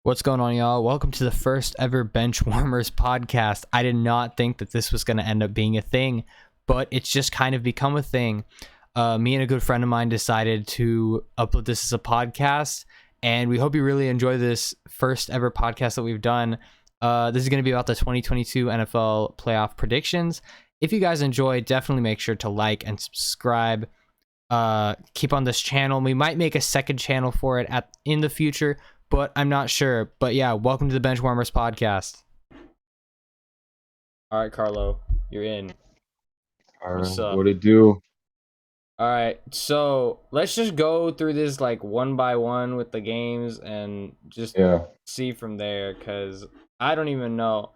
What's going on, y'all? Welcome to the first ever Bench Warmers podcast. I did not think that this was going to end up being a thing, but it's just kind of become a thing. Me and a good friend of mine decided to upload this as a podcast, and we hope you really enjoy this first ever podcast that we've done. This is going to be about the 2022 NFL playoff predictions. If you guys enjoy, definitely make sure to like and subscribe. Keep on this channel. We might make a second channel for it in the future, but I'm not sure. But yeah, welcome to the Bench Warmers podcast. All right, Carlo, you're in. What's up? What it do? All right, so let's just go through this like one by one with the games and just Yeah. see from there, because I don't even know.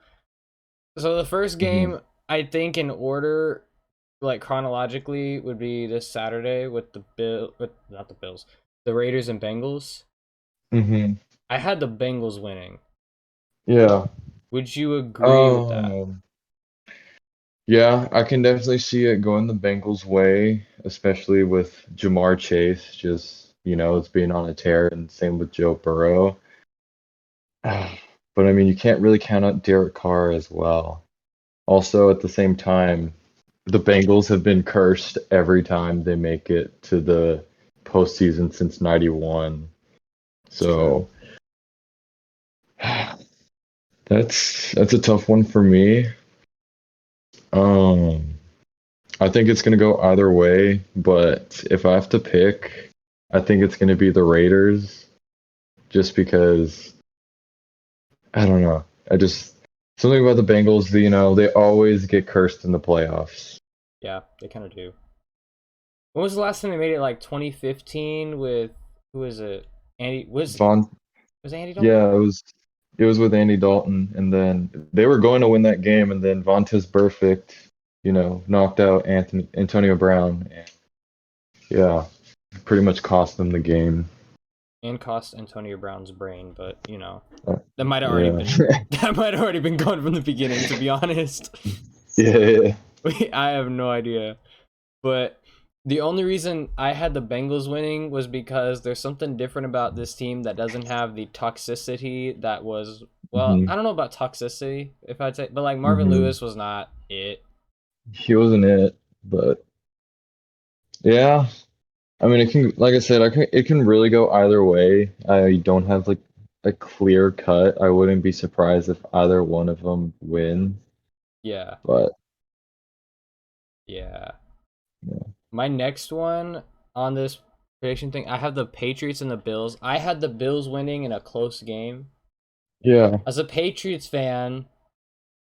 So the first hmm game, I think in order, like chronologically, would be this Saturday with not the Bills, the Raiders and Bengals. hmm I had the Bengals winning. Yeah. Would you agree with that? Um, yeah, I can definitely see it going the Bengals' way, especially with Jamar Chase just, it's being on a tear, and same with Joe Burrow. But I mean, you can't really count out Derek Carr as well. Also, at the same time, the Bengals have been cursed every time they make it to the postseason since '91. True. So that's a tough one for me. Um, I think it's gonna go either way, but if I have to pick, I think it's gonna be the Raiders, just because I don't know. I just something about the Bengals, they always get cursed in the playoffs. Yeah, they kind of do. When was the last time they made it? Like 2015 with who is it? Andy Von, was it Andy Dalton? yeah, it was with Andy Dalton, and then they were going to win that game, and then Vontaze Burfict, knocked out Antonio Brown, and yeah, pretty much cost them the game. And cost Antonio Brown's brain, but Uh, that might have already yeah. been that might have already been gone from the beginning, to be honest. Yeah, yeah. I have no idea. But the only reason I had the Bengals winning was because there's something different about this team that doesn't have the toxicity that was, well, hmm I don't know about toxicity if I'd say, but like Marvin hmm Lewis was not it. He wasn't it, but yeah. I mean, it can, like I said, it can really go either way. I don't have like a clear cut. I wouldn't be surprised if either one of them win, Yeah. but Yeah. yeah. My next one on this prediction thing, I have the Patriots and the Bills. I had the Bills winning in a close game. Yeah. As a Patriots fan,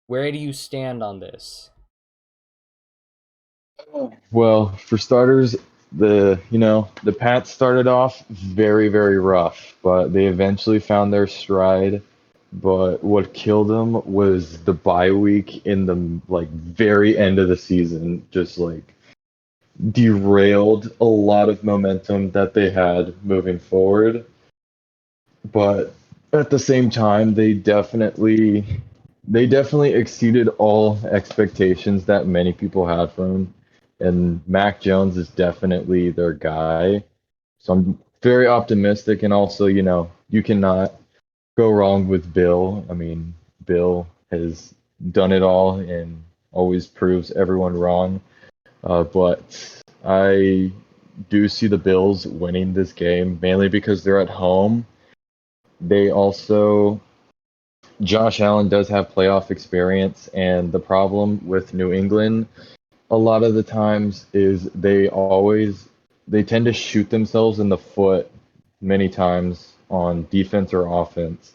where do you stand on this? Well, for starters, the Pats started off very, very rough, but they eventually found their stride. But what killed them was the bye week in the like very end of the season, just like derailed a lot of momentum that they had moving forward. But at the same time, they definitely exceeded all expectations that many people had for him. And Mac Jones is definitely their guy. So I'm very optimistic, and also, you cannot go wrong with Bill. I mean, Bill has done it all and always proves everyone wrong. But I do see the Bills winning this game, mainly because they're at home. They also, Josh Allen does have playoff experience, and the problem with New England a lot of the times is they tend to shoot themselves in the foot many times on defense or offense.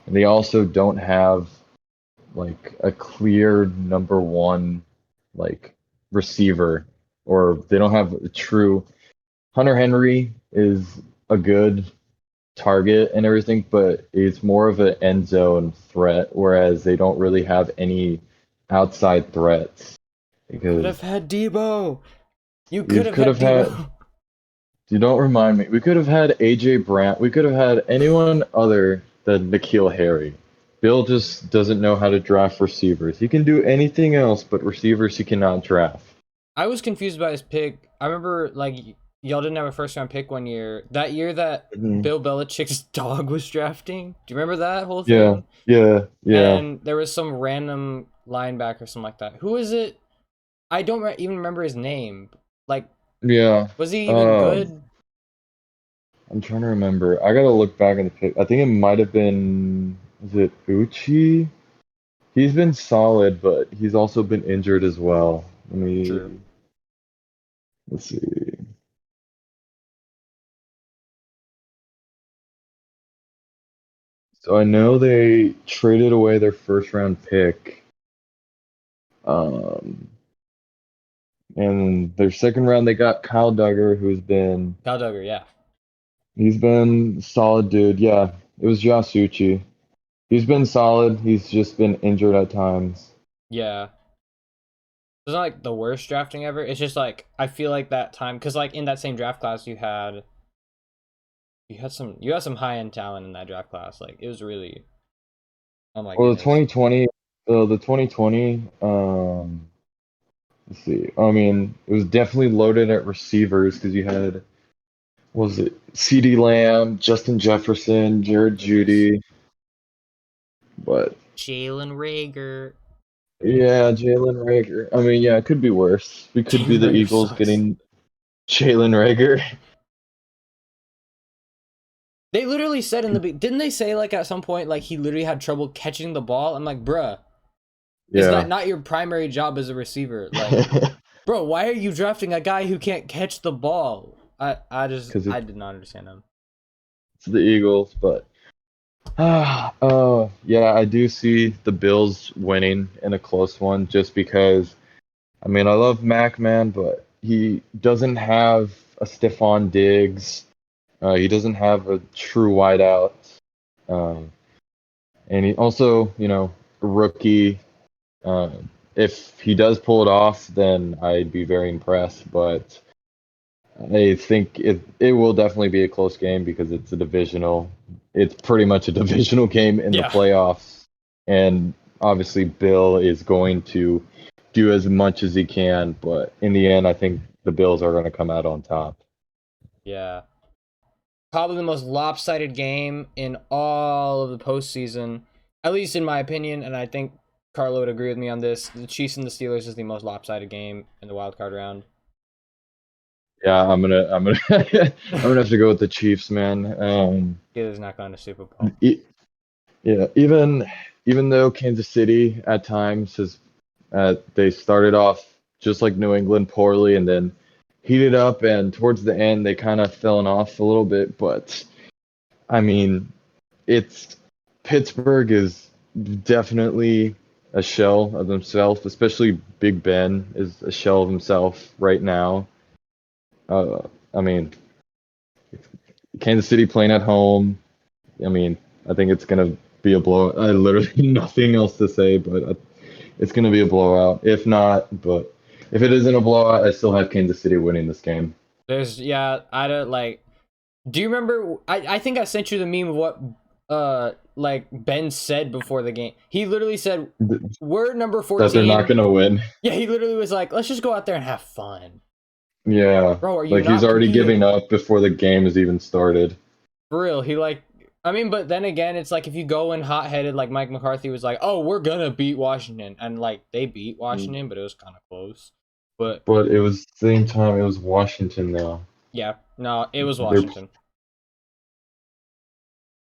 And they also don't have like a clear number one like receiver, or they don't have a true Hunter Henry is a good target and everything, but it's more of an end zone threat, whereas they don't really have any outside threats You could because have had Debo. You you could have could had have had, Debo. you don't remind me, we could have had AJ Brown, we could have had anyone other than N'Keal Harry. Bill just doesn't know how to draft receivers. He can do anything else, but receivers he cannot draft. I was confused about his pick. I remember like y'all didn't have a first round pick one year. That year that Mhm. Bill Belichick's dog was drafting. Do you remember that whole Yeah, thing? yeah, yeah, And there was some random linebacker, something like that. Who is it? I don't even remember his name. Like, yeah. was he even Um, good? I'm trying to remember. I gotta look back in the pick. I think it might have been, is it Uchi? He's been solid, but he's also been injured as well. True. Let's see. So I know they traded away their first round pick. Um, and their second round they got Kyle Duggar, Kyle Duggar, yeah. he's been solid dude. Yeah, it was Jasucci. He's been solid. He's just been injured at times. Yeah. It's not like the worst drafting ever. It's just like I feel like that time because like in that same draft class you had some high end talent in that draft class. Like it was really oh my Well, goodness. 2020, let's see. I mean, it was definitely loaded at receivers because you had, what was it, CeeDee Lamb, Justin Jefferson, Jared Goodness. Judy, but Jalen Rager. yeah, Jalen Rager. I mean, yeah, it could be worse. We could be Jalen the Rager Eagles sucks. getting Jalen Rager. They literally said didn't they say like at some point like he literally had trouble catching the ball? I'm like, bruh, is that Yeah. not your primary job as a receiver? Like, bro, why are you drafting a guy who can't catch the ball? Because I it's did not understand him. the Eagles, but yeah, I do see the Bills winning in a close one just because I mean I love Mac man, but he doesn't have a Stephon Diggs. He doesn't have a true wideout. Um, and he also, a rookie. If he does pull it off, then I'd be very impressed. But I think it will definitely be a close game because it's a divisional. It's pretty much a divisional game in the Yeah. playoffs, and obviously Bill is going to do as much as he can. But in the end, I think the Bills are going to come out on top. Yeah. Probably the most lopsided game in all of the postseason, at least in my opinion, and I think Carlo would agree with me on this. The Chiefs and the Steelers is the most lopsided game in the wild card round. Yeah, I'm gonna I'm gonna have to go with the Chiefs, man. Steelers not going to Super Bowl. E- yeah, even though Kansas City at times has they started off just like New England poorly and then heated up, and towards the end they kind of fell off a little bit. But I mean, it's Pittsburgh is definitely a shell of himself, especially Big Ben is a shell of himself right now. Uh, I mean, Kansas City playing at home. I mean, I think it's gonna be a blow. I literally nothing else to say, but it's gonna be a blowout. If not, but if it isn't a blowout, I still have Kansas City winning this game. There's yeah, I don't like. Do you remember? I think I sent you the meme of what like Ben said before the game. He literally said, "We're number That they're not 14." gonna win. Yeah, he literally was like, "Let's just go out there and have fun." Yeah, Bro, are you like he's not already giving competing? up before the game has even started. For real, he like. I mean, but then again, it's like if you go in hot headed, like Mike McCarthy was like, "Oh, we're gonna beat Washington," and like they beat Washington, but it was kind of close. But But it was same time. It was Washington now. yeah, no, it was They're Washington.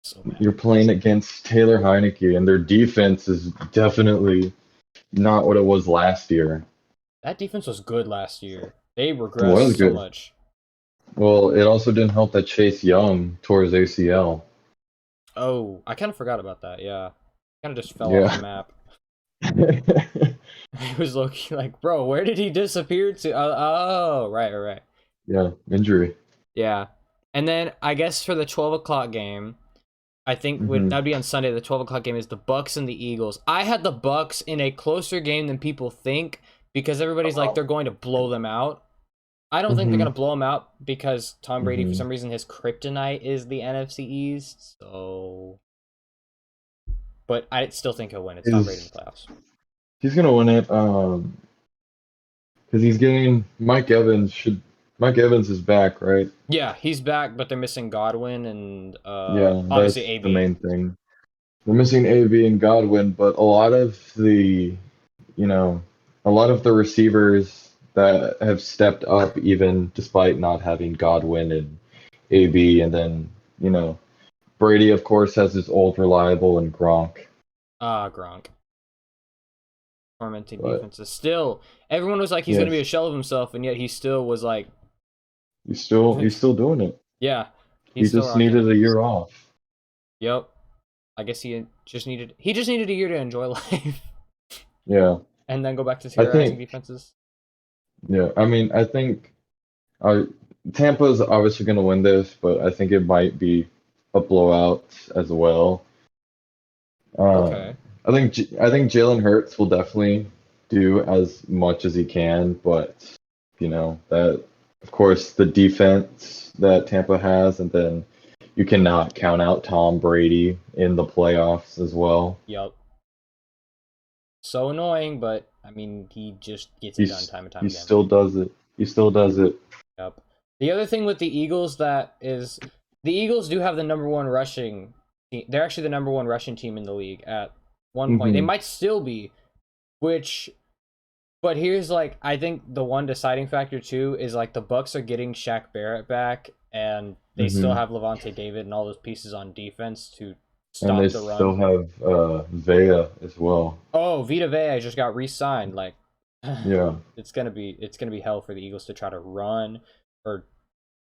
So bad. you're playing against Taylor Heineke, and their defense is definitely not what it was last year. That defense was good last year. They It was regressed so good. much. Well, it also didn't help that Chase Young tore his ACL. Oh, I kind of forgot about that. Yeah, kind of just fell off the Yeah. map. He was looking like, bro, where did he disappear to? Oh, right, right, right. Yeah, injury. Yeah, and then I guess for the 12 o'clock game, I think would Hmm. that'd be on Sunday. The 12 o'clock game is the Bucks and the Eagles. I had the Bucks in a closer game than people think because everybody's like they're going to blow them out. I don't think they're Hmm. gonna blow them out because Tom Brady, for Hmm. some reason, his kryptonite is the NFC East. So, but I still think he'll win. It's Tom Brady in Is the playoffs. he's gonna win it? Because he's getting Mike Evans should. Mike Evans is back, right? Yeah, he's back, but they're missing Godwin and Yeah, obviously that's the AB. main thing. We're missing AB and Godwin, but you know, a lot of the receivers that have stepped up, even despite not having Godwin and AB, and then, you know, Brady, of course, has his old reliable and Gronk, Gronk. Tormenting but defenses. Still, everyone was like he's gonna be a yes, shell of himself, and yet he still was like, he's still doing it. yeah, He he's still just rocking it. needed a year off. Yep. I guess he just needed a year to enjoy life, Yeah, and then go back to I terrorizing think. defenses. Yeah, I mean, I think uh, Tampa's obviously going to win this, but I think it might be a blowout as well. Uh, Okay. I think Jalen Hurts will definitely do as much as he can, but you know that of course the defense that Tampa has, and then you cannot count out Tom Brady in the playoffs as well. Yep. So annoying, but I mean, he just gets it done time and time He again. still does it. He still does it. Yep. The other thing with the Eagles that is the Eagles do have the number one rushing team. They're actually the number one rushing team in the league at one point. They Hmm. might still be, which but here's like I think the one deciding factor too is like the Bucks are getting Shaq Barrett back and they still Hmm. have Levante David and all those pieces on defense to And they stop the still run. have Vea as well. Oh, Vita Vea just got re-signed. Like Yeah. it's gonna be hell for the Eagles to try to run or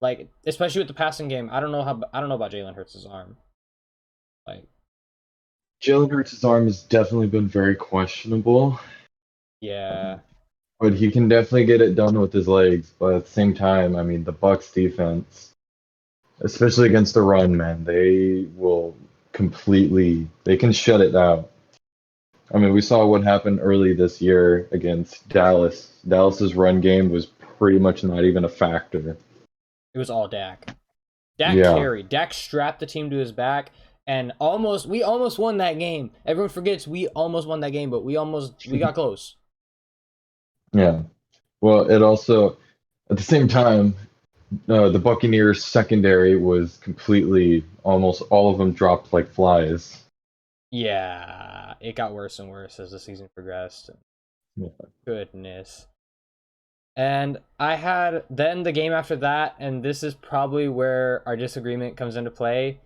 like especially with the passing game. I don't know about Jalen Hurts' arm. Like Jalen Hurts' arm has definitely been very questionable, yeah, but he can definitely get it done with his legs. But at the same time, I mean, the Bucks defense, especially against the run, man, they can shut it down. I mean, we saw what happened early this year against Dallas. Dallas's run game was pretty much not even a factor. it was all Dak. Dak Yeah, carried. Dak strapped the team to his back and we almost won that game. Everyone forgets we almost won that game, but we got close. yeah. Well, it also, at the same time, the Buccaneers secondary was completely, almost all of them dropped like flies. Yeah, it got worse and worse as the season progressed. Yeah. Goodness. And I had then the game after that, and this is probably where our disagreement comes into play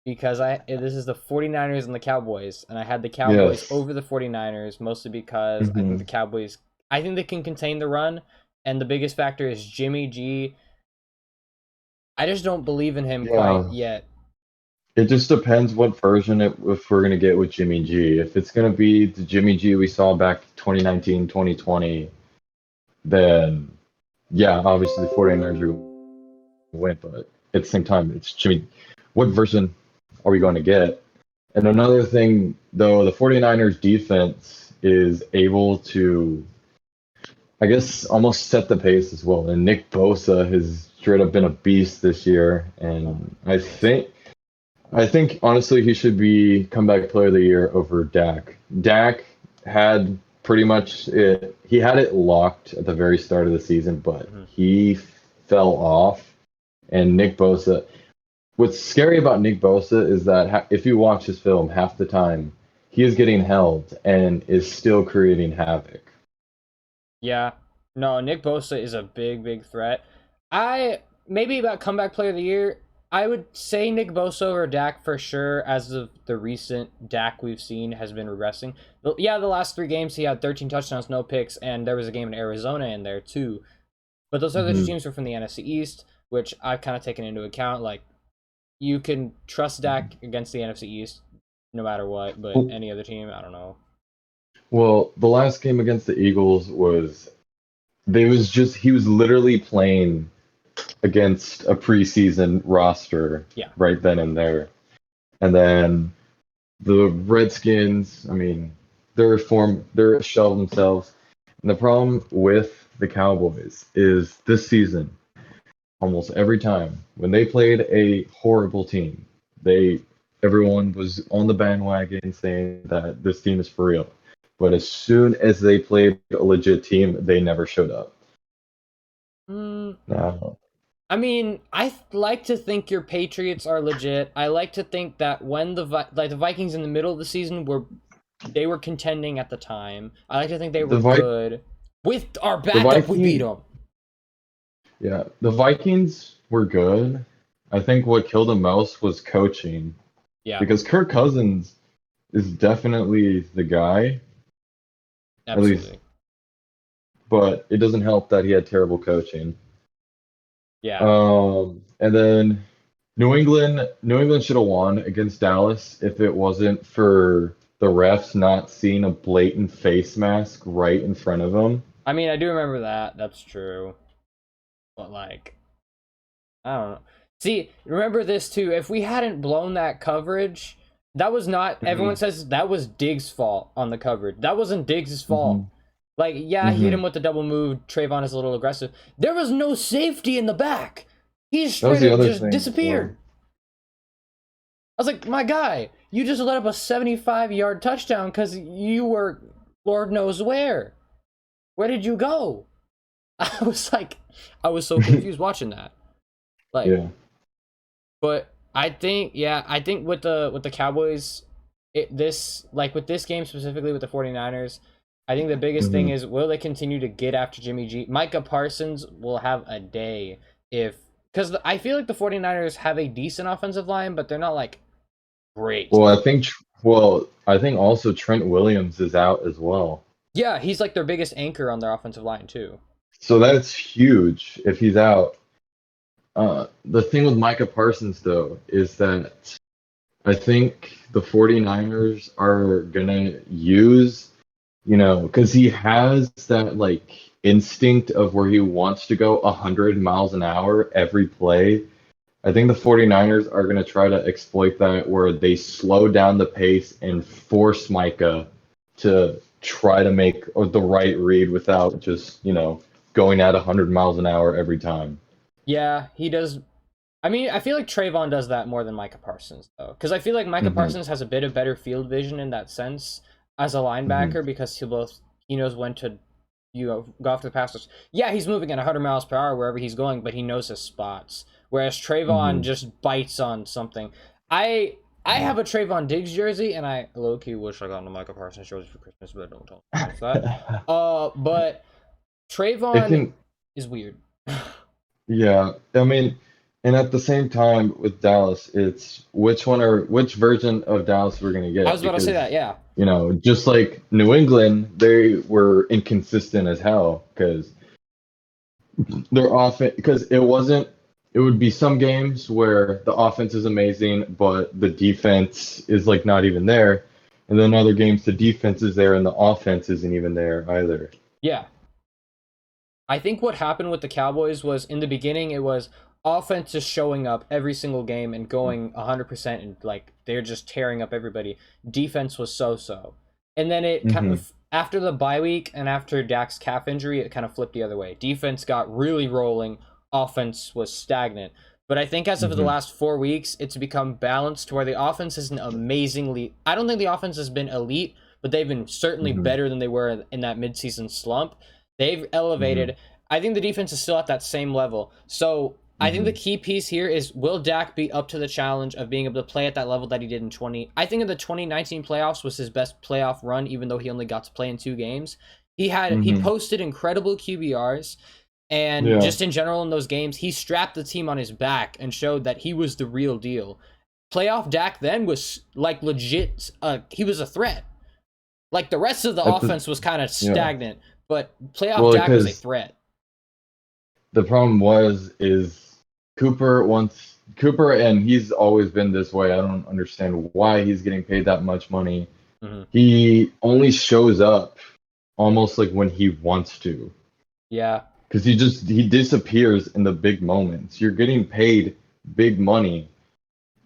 because this is the 49ers and the Cowboys, and I had the Cowboys Yes. over the 49ers mostly because Hmm. I think they can contain the run, and the biggest factor is Jimmy G. I just don't believe in him quite Yeah. yet. It just depends what version if we're gonna get with Jimmy G. If it's gonna be the Jimmy G we saw back 2019, 2020, then yeah, obviously the 49ers are gonna win, but at the same time, it's Jimmy. What version are we going to get? And another thing, though, the 49ers defense is able to, I guess, almost set the pace as well. And Nick Bosa has straight up been a beast this year. Oh And my goodness. I think honestly he should be comeback player of the year over Dak. Dak had pretty much it, he had it locked at the very start of the season, but Mm-hmm. he fell off. And Nick Bosa, what's scary about Nick Bosa is that if you watch his film, half the time he is getting held and is still creating havoc. Yeah. No, Nick Bosa is a big, big threat. I maybe about comeback player of the year. I would say Nick Bosa over Dak for sure, as of the recent Dak we've seen has been regressing. Yeah, the last three games he had 13 touchdowns, no picks, and there was a game in Arizona in there too. But those other two Hmm. teams were from the NFC East, which I've kind of taken into account. Like you can trust Dak against the NFC East no matter what, but Well, any other team, I don't know. well, the last game against the Eagles was they was just he was literally playing against a preseason roster Yeah. right then and there. And then the Redskins, I mean, they're a shell of themselves. And the problem with the Cowboys is this season, almost every time when they played a horrible team, they everyone was on the bandwagon saying that this team is for real. But as soon as they played a legit team, they never showed up. Mm, No. I mean, like to think your Patriots are legit. I like to think that when the Vikings in the middle of the season were contending at the time. I like to think they were The Vi- good. With our the backup, we beat Vikings, them. yeah, the Vikings were good. I think what killed them most was coaching Yeah, because Kirk Cousins is definitely the guy, at least, absolutely. but it doesn't help that he had terrible coaching. Yeah. And then New England should have won against Dallas if it wasn't for the refs not seeing a blatant face mask right in front of them. I mean, I do remember that. That's true. But like, I don't know. See, remember this too. If we hadn't blown that coverage, that was not. Everyone Hmm. says that was Diggs' fault on the coverage. That wasn't Diggs' fault. Hmm. Like, yeah, he hit him Hmm. with the double move. Trayvon is a little aggressive. There was no safety in the back. He That was straight the up other just thing as disappeared. well. I was like, my guy, you just let up a 75-yard touchdown because you were Lord knows where. Where did you go? I was like, I was so confused watching that. Like, Yeah. but I think with the Cowboys, with this game specifically with the 49ers, I think the biggest thing Hmm. is will they continue to get after Jimmy G? Micah Parsons will have a day if because I feel like the 49ers have a decent offensive line, but they're not like great. Well, I think also Trent Williams is out as well. Yeah, he's like their biggest anchor on their offensive line too. So that's huge if he's out. The thing with Micah Parsons, though, is that I think the 49ers are going to use, because he has that like instinct of where he wants to go 100 miles an hour every play. I think the 49ers are going to try to exploit that where they slow down the pace and force Micah to try to make the right read without just, going at 100 miles an hour every time. Yeah, he does. I mean, I feel like Trayvon does that more than Micah Parsons, though, because I feel like Micah Hmm. Parsons has a bit of better field vision in that sense as a Hmm. linebacker because he knows when to go after the passers. Yeah, he's moving at 100 miles per hour wherever he's going, but he knows his spots. Whereas Trayvon Hmm. just bites on something. I I have a Trayvon Diggs jersey, and I low key wish I got a Micah Parsons jersey for Christmas, but don't tell my parents that. But It Trayvon can, is weird. yeah. I mean, and at the same time with Dallas, it's which version of Dallas we're gonna I was get about to say that. because, Yeah, just like New England, they were inconsistent as hell because their offense, because it would be some games where the offense is amazing, but the defense is like not even there. And then other games, the defense is there and the offense isn't even there either. yeah. I think what happened with the Cowboys was in the beginning it was offense just showing up every single game and going 100% and like they're just tearing up everybody. Defense was so-so. And then it kind Hmm. of after the bye week and after Dak's calf injury, it kind of flipped the other way. Defense got really rolling, offense was stagnant. But I think as of the Hmm. last 4 weeks, it's become balanced to where the offense isn't amazingly. I don't think the offense has been elite, but they've been certainly Hmm. better than they were in that midseason slump. They've Hmm. elevated. I think the defense is still at that same level. So I think the Hmm. key piece here is will Dak be up to the challenge of being able to play at that level that he did in 20? I think in the 2019 playoffs was his best playoff run, even though he only got to play in 2 games. He Hmm. posted incredible QBRs, and Yeah. just in general in those games, he strapped the team on his back and showed that he was the real deal. Playoff Dak then was like legit. He was a threat. Like the rest of the At the offense was kind of Yeah. stagnant, but playoff Well, Dak was a because threat. the problem is Cooper, and he's always been this way. I don't understand why he's getting paid that much money. Hmm. He only shows up almost like when he wants to, Yeah. because he disappears in the big moments. You're getting paid big money,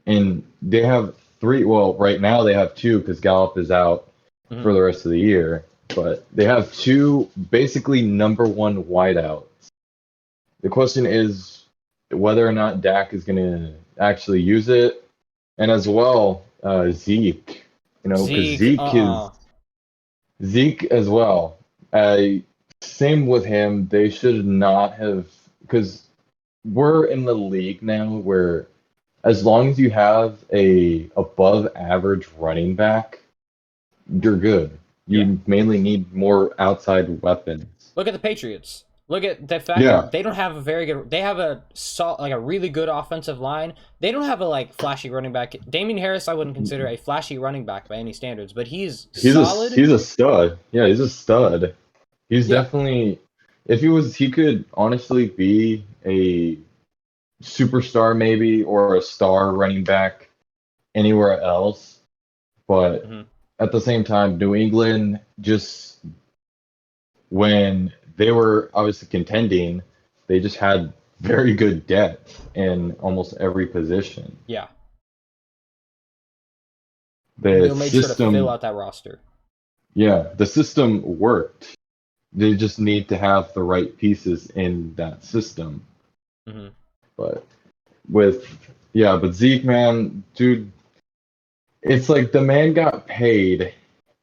and they have three. Well, right now they have two because Gallup is out Hmm. for the rest of the year. But they have two basically number one wideouts. The question is whether or not Dak is going to actually use it, and as well Zeke. Because Zeke, Zeke as well. Uh, Same with him. They should not have. because we're in the league now where as long as you have a above average running back, you're good. Yeah. You mainly need more outside weapons. Look at the Patriots. Look at the fact Yeah. that they don't have a very good. They have a really good offensive line. They don't have a flashy running back. Damian Harris, I wouldn't consider a flashy running back by any standards, but he's solid. He's a stud. Yeah, he's a stud. He's Yeah, definitely if he could honestly be a superstar maybe or a star running back anywhere else. But hmm at the same time, New England just when they were obviously contending, they just had very good depth in almost every position. yeah. The They'll make sure to fill system, out that roster. yeah, the system worked. They just need to have the right pieces in that system. hmm But with, yeah, but Zeke, man, dude, it's like the man got paid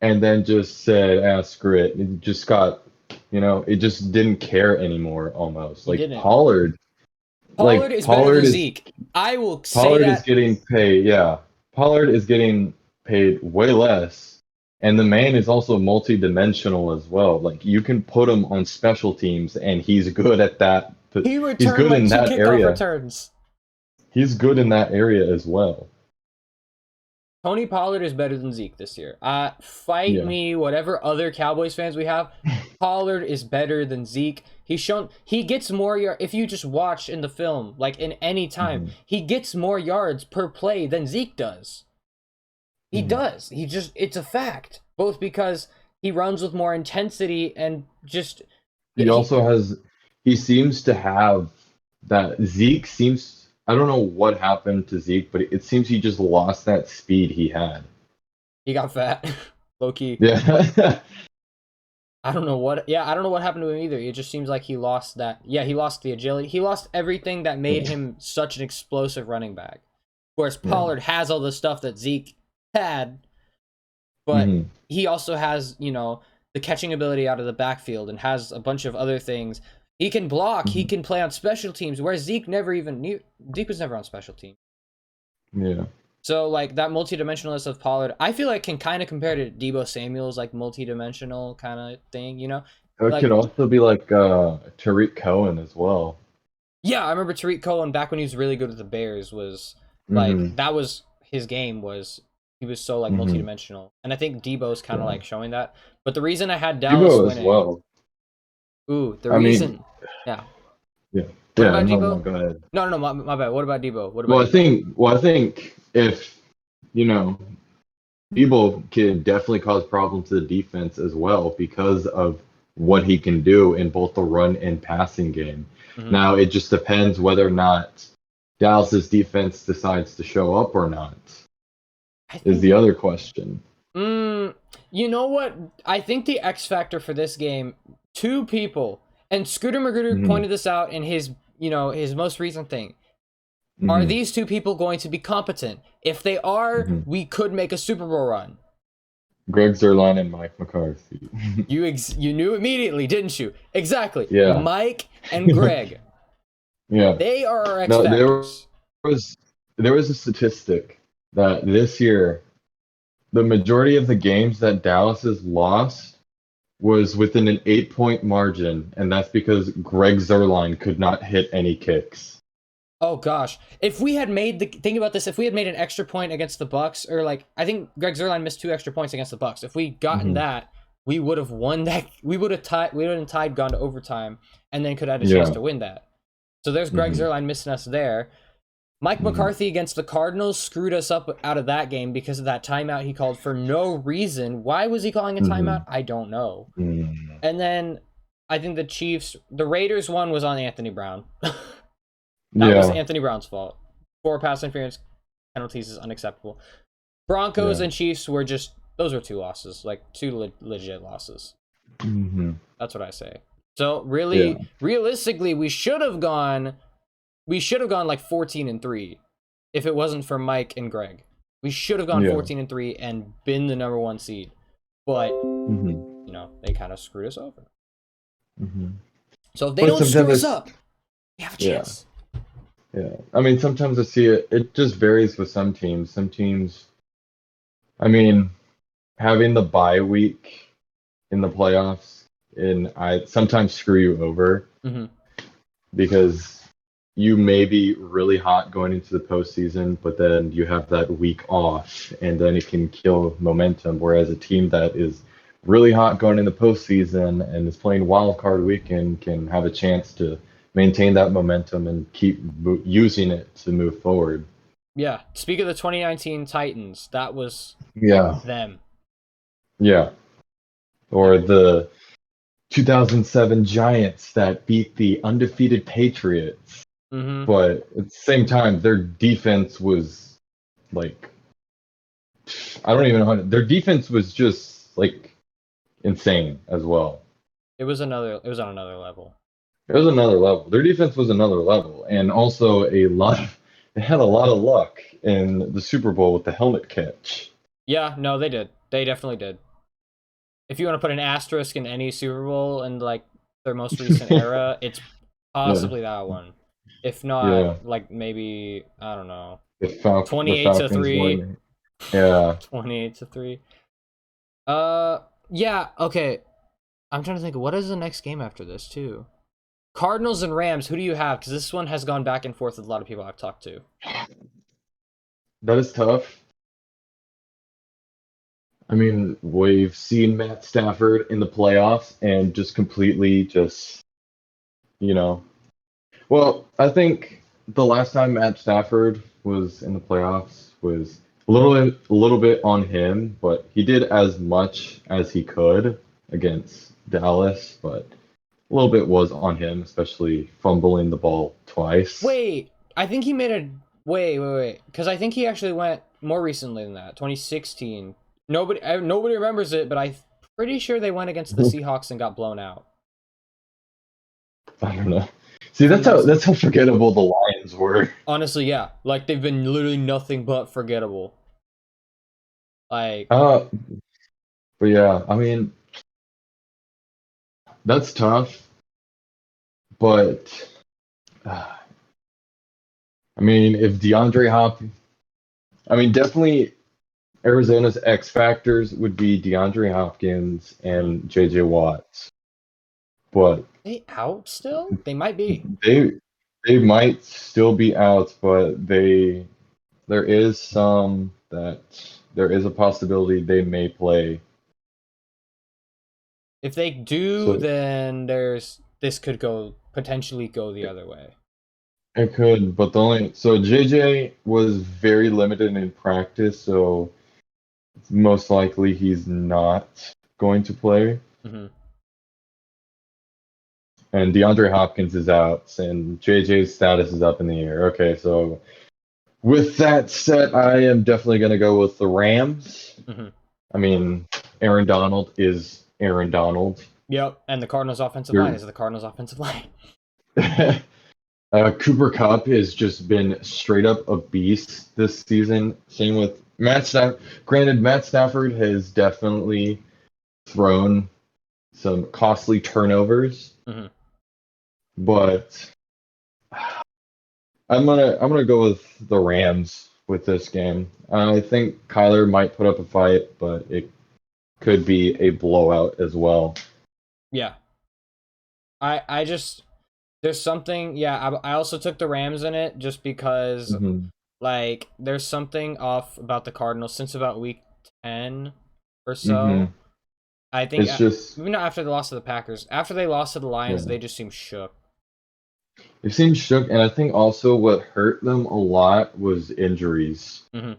and then just said, ah, screw it. It just got, it just didn't care anymore almost. He didn't. Like Pollard is better Pollard than is Zeke. I will say Pollard is that. getting paid, yeah. Pollard is getting paid way less. And the man is also multi-dimensional as well. Like you can put him on special teams and he's good at that. He He's returned good like in two that kickoff area. returns. He's good in that area as well. Tony Pollard is better than Zeke this year. Fight Yeah. me, whatever other Cowboys fans we have. Pollard is better than Zeke. He gets more if you just watch in the film, like in any time, Mhm. he gets more yards per play than Zeke does. He Mhm. does. It's a fact. Both because he runs with more intensity and just He he also he seems to have that I don't know what happened to Zeke, but it seems he just lost that speed he had. he got fat. Low key. Yeah. I don't know what. Yeah, I don't know what happened to him either. It just seems like he lost that. Yeah, he lost the agility. He lost everything that made him such an explosive running back. Whereas Yeah. Pollard has all the stuff that Zeke had, but hmm he also has, the catching ability out of the backfield and has a bunch of other things. He can block. He hmm can play on special teams. Whereas Zeke never even knew. Zeke was never on special teams. Yeah. So like that multidimensionalness of Pollard, I feel like can kind of compare to Debo Samuel's like multidimensional kind of thing. It could Like. also be like Tariq Cohen as well. Yeah, I remember Tariq Cohen back when he was really good with the Bears was like hmm that was his game was he was so like hmm multidimensional. And I think Debo's kind of Yeah. like showing that. But the reason I had Dallas Debo as winning, well. the I mean, reason, yeah. yeah. What Yeah, about no, Debo? go ahead. No, my bad. What about Debo? What about Debo? I think if, you know, Debo can definitely cause problems to the defense as well because of what he can do in both the run and passing game. hmm Now, it just depends whether or not Dallas's defense decides to show up or not, I is think. the other question. You know what? I think the X factor for this game, two people, and Scooter Magruder hmm pointed this out in his most recent thing. Are hmm these two people going to be competent? If they are, hmm we could make a Super Bowl run. Greg Zerline and Mike McCarthy. You knew immediately, didn't you? Exactly. Yeah. Mike and Greg. Yeah. They are our X No, factors. was there was a statistic that this year the majority of the games that Dallas has lost was within an 8-point margin, and that's because Greg Zerline could not hit any kicks. Oh gosh. If we had made think about this, if we had made an extra point against the Bucks, or like I think Greg Zerline missed 2 extra points against the Bucks. If we gotten hmm that, we would have won that. We would have tied, gone to overtime, and then could have had a chance Yeah. to win that. So there's Greg hmm Zerline missing us there. Mike hmm McCarthy against the Cardinals screwed us up out of that game because of that timeout he called for no reason. Why was he calling a hmm timeout? I don't know. hmm And then I think the Raiders one was on Anthony Brown. That was Yeah. Anthony Brown's fault. 4 pass interference penalties is unacceptable. Broncos Yeah. and Chiefs were those were 2 losses, like two legit losses. hmm That's what I say. So Yeah. realistically, we should have gone like 14-3 if it wasn't for Mike and Greg. We should have gone Yeah. 14-3 and been the number 1 seed. But, hmm they kind of screwed us over. hmm So if they But don't screw us sometimes up, We have a Yeah. chance. Yeah. I mean, sometimes I see it. It just varies with some teams. Some teams, I mean, having the bye week in the playoffs, and I sometimes screw you over Hmm. because you may be really hot going into the postseason, but then you have that week off, and then it can kill momentum. Whereas a team that is really hot going in the postseason and is playing wild card weekend can have a chance to maintain that momentum and keep using it to move forward. Yeah. Speak of the 2019 Titans. That was Yeah, them. yeah. Like, Or the 2007 Giants that beat the undefeated Patriots. hmm. But at the same time, their defense was like, I don't even know their defense was just like insane as well. It was another. It was on another level. It was another level. Their defense was another level, and also they had a lot of luck in the Super Bowl with the helmet catch. Yeah. No, they did. They definitely did. If you want to put an asterisk in any Super Bowl in like their most recent era, it's Yeah, possibly that one. If not, yeah. like maybe I don't know, The 28 to Falcons 3, won. Yeah, 28 to 3. Yeah, okay. I'm trying to think what is the next game after this too. Cardinals and Rams, who do you have? Because this one has gone back and forth with a lot of people I've talked to. that is tough. I mean, we've seen Matt Stafford in the playoffs and just completely just, you know, well, I think the last time Matt Stafford was in the playoffs was a little bit on him, but he did as much as he could against Dallas, but a little bit was on him, especially fumbling the ball twice. Wait, I think he made a wait, because I think he actually went more recently than that, 2016. Nobody remembers it, but I'm pretty sure they went against the Seahawks and got blown out. I don't know. See, From those, that's how forgettable the Lions were. honestly, yeah, like they've been literally nothing but forgettable. Like, Uh, but yeah, I mean, that's tough, but I mean, if DeAndre Hopkins, I mean, definitely Arizona's X factors would be DeAndre Hopkins mhm. and JJ Watts, but They out still? They might be. they they might still be out, but there is some that there is a possibility they may play. If they do, So then this could go potentially go the other way. it could, but the only so JJ was very limited in practice, so most likely he's not going to play. Hmm. And DeAndre Hopkins is out, and JJ's status is up in the air. Okay, so with that said, I am definitely going to go with the Rams. Hmm. I mean, Aaron Donald is Aaron Donald. Yep, and the Cardinals' offensive line You're, is the Cardinals' offensive line. Cooper Kupp has just been straight up a beast this season. Same with Matt Stafford. Granted, Matt Stafford has definitely thrown some costly turnovers, Hmm. but I'm gonna go with the Rams with this game. I think Kyler might put up a fight, but it could be a blowout as well. Yeah, I just there's something. Yeah, I also took the Rams in it just because Hmm. like there's something off about the Cardinals since about week 10 or so. Hmm. I think It's just maybe not after the loss to the Packers. After they lost to the Lions, yeah. they just seem shook. It seemed shook, and I think also what hurt them a lot was injuries. Hmm.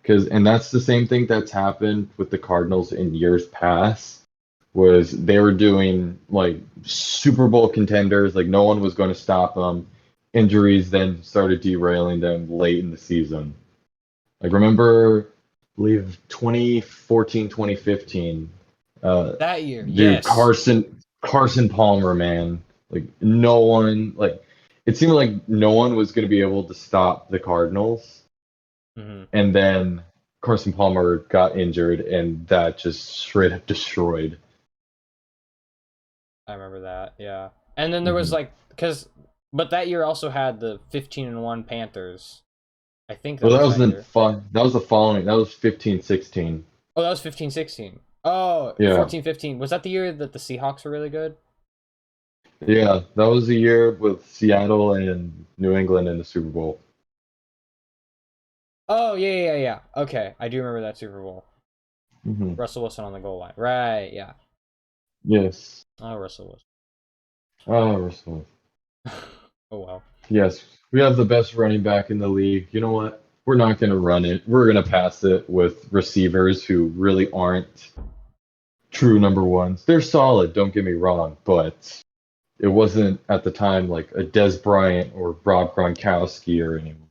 And that's the same thing that's happened with the Cardinals in years past, was they were doing like Super Bowl contenders, like no one was going to stop them. Injuries then started derailing them late in the season. Like remember, I believe 2014, 2015, That year, dude, yes. Carson Palmer, man. Like no one, like it seemed like no one was going to be able to stop the Cardinals. Hmm. And then Carson Palmer got injured, and that just straight up destroyed. I remember that. Yeah. And then there was Hmm. like but that year also had the 15-1 Panthers. I think that Well, that was was that the year. fun. That was the following. That was 15-16. Oh, that was 15-16. Oh, Yeah, 14-15. Was that the year that the Seahawks were really good? yeah. That was the year with Seattle and New England in the Super Bowl. Oh, yeah. Okay, I do remember that Super Bowl. Hmm. Russell Wilson on the goal line. Right, yeah. Yes. Oh, Russell Oh, Russell. Wilson. Oh, wow. Yes, we have the best running back in the league. You know what? We're not going to run it. We're going to pass it with receivers who really aren't true number ones. They're solid, don't get me wrong, but it wasn't at the time like a Des Bryant or Rob Gronkowski or anyone.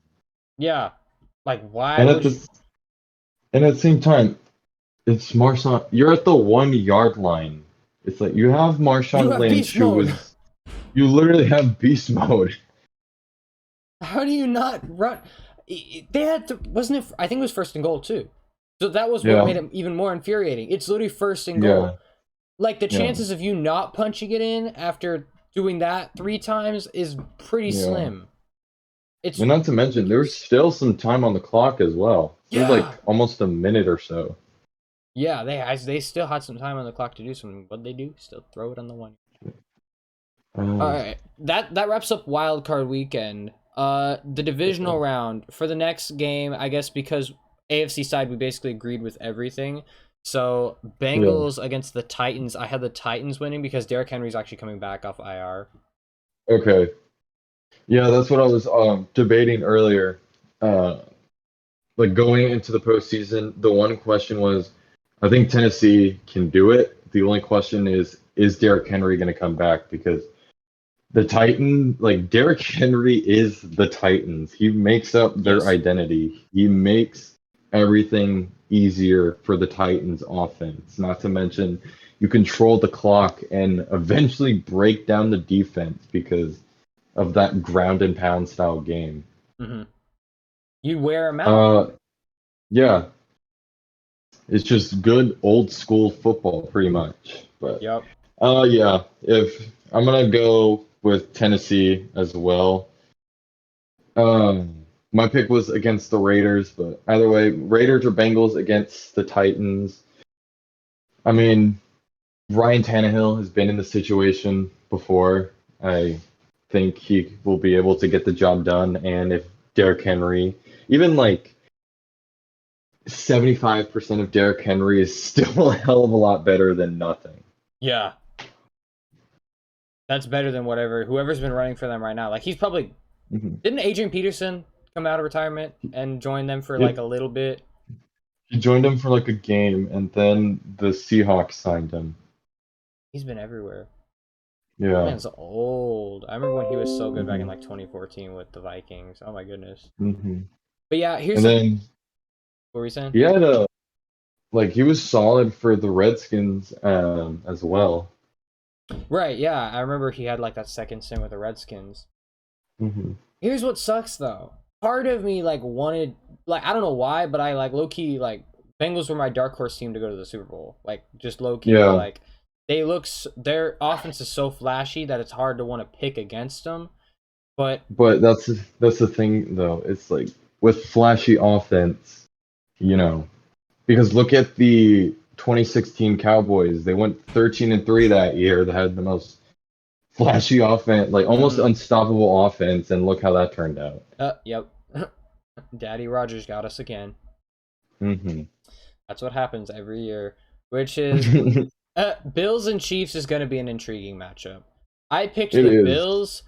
Yeah. Like, why And at would you? this and at the same time, it's Marshawn. You're at the 1 yard line. It's like you have You Marshawn have Lynch, beast who mode. was you literally have beast mode. How do you not run? They had to, wasn't it? I think it was first and goal, too. So that was what Yeah, made it even more infuriating. It's literally first and yeah, goal. Like, the yeah, chances of you not punching it in after doing that 3 times is pretty yeah. slim. It's And not to mention, there was ridiculous. still some time on the clock as well. There was Yeah. like almost a minute or so. Yeah, they still had some time on the clock to do something. What they do? Still throw it on the one. All Oh, right, that wraps up Wild Card Weekend. The divisional round for the next game, I guess because AFC side we basically agreed with everything. So yeah. Bengals against the Titans. I had the Titans winning because Derrick Henry's actually coming back off IR. Okay. Yeah, that's what I was debating earlier. Uh, like going into the postseason, the one question was, I think Tennessee can do it. The only question is Derrick Henry going to come back? Because the like Derrick Henry is the Titans. He makes up their Yes. identity. He makes everything easier for the Titans offense. Not to mention you control the clock and eventually break down the defense because of that ground and pound style game. Mm-hmm. You wear him out. Uh yeah, it's just good old school football pretty much. But Yep. yeah, if I'm gonna go with Tennessee as well. My pick was against the Raiders, but either way, Raiders or Bengals against the Titans. I mean, Ryan Tannehill has been in the situation before. I think he will be able to get the job done. And if Derrick Henry, even like 75% of Derrick Henry is still a hell of a lot better than nothing. Yeah. That's better than whoever's been running for them right now. Like he's probably Mhm. didn't Adrian Peterson come out of retirement and join them for like It, a little bit? he joined him for like a game, and then the Seahawks signed him. He's been everywhere. That Yeah. man's old. I remember when he was so good back in Hmm. like 2014 with the Vikings. Oh my goodness. Hmm. But yeah, here's And the then what were you saying? he had a like he was solid for the Redskins as well. Right, yeah. I remember he had like that second stint with the Redskins. Hmm. Here's what sucks though. Part of me like wanted like I don't know why, but I like low key like Bengals were my dark horse team to go to the Super Bowl. Like just low key Yeah, like their offense is so flashy that it's hard to want to pick against them. But but that's the thing though. It's like with flashy offense, you know, because look at the 2016 Cowboys. They went 13-3 that year. They had the most flashy offense, like almost mhm. unstoppable offense, and look how that turned out. Yep. Daddy Rogers got us again. Hmm. That's what happens every year, which is Bills and Chiefs is going to be an intriguing matchup. I picked It the is. Bills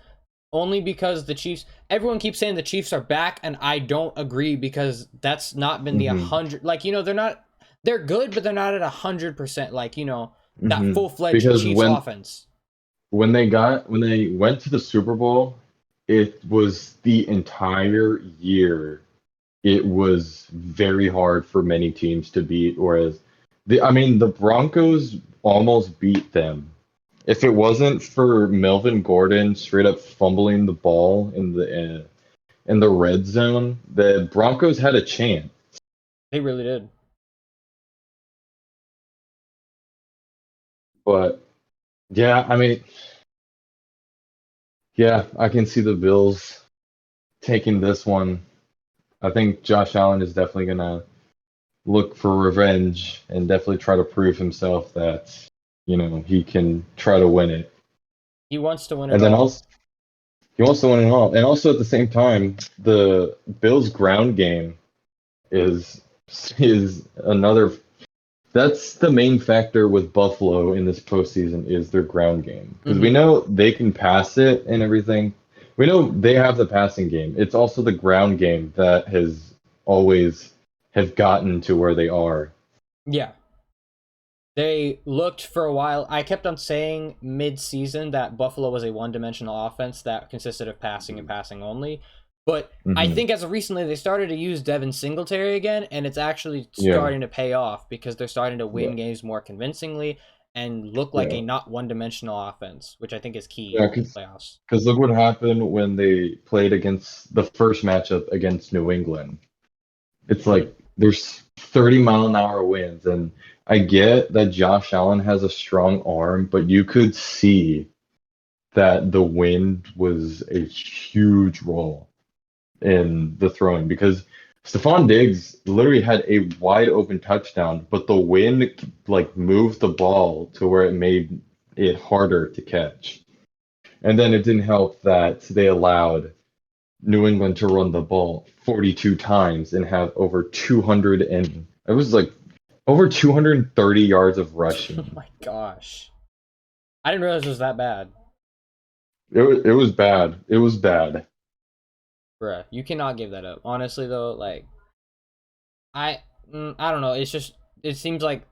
only because the Chiefs. Everyone keeps saying the Chiefs are back, and I don't agree because that's not been the Hmm. 100. Like they're not. They're good, but they're not at 100%. Like that Hmm. full fledged Because Chiefs offense. when they went to the Super Bowl, it was the entire year. It was very hard for many teams to beat. Whereas I mean, the Broncos almost beat them. If it wasn't for Melvin Gordon straight up fumbling the ball in the red zone, the Broncos had a chance. They really did. But yeah, I mean, Yeah, I can see the Bills taking this one. I think Josh Allen is definitely gonna look for revenge and definitely try to prove himself that, he can try to win it. He wants to win it And then all. also he wants to win it all. And also at the same time, the Bills ground game is is another that's the main factor with Buffalo in this postseason is their ground game. Because we Hmm. know they can pass it and everything. We know they have the passing game. It's also the ground game that has always have gotten to where they are. Yeah. They looked for a while. I kept on saying mid-season that Buffalo was a one-dimensional offense that consisted of passing and passing only. But I Hmm. think as of recently, they started to use Devin Singletary again, and it's actually Yeah, starting to pay off because they're starting to yeah, win games more convincingly and look like yeah, a not one-dimensional offense, which I think is key yeah. in the playoffs. Because look what happened when they played against the first matchup against New England. It's Hmm. like there's 30-mile-an-hour winds, and I get that Josh Allen has a strong arm, but you could see that the wind was a huge role in the throwing because Stephon Diggs literally had a wide open touchdown, but the wind like moved the ball to where it made it harder to catch. And then it didn't help that they allowed New England to run the ball 42 times and have over 200 and it was like over 230 yards of Oh rushing. my gosh. I didn't realize it was that bad. It was bad. It was bad. Bruh, you cannot give that up. Honestly, though, like, I don't know. It's just, it seems like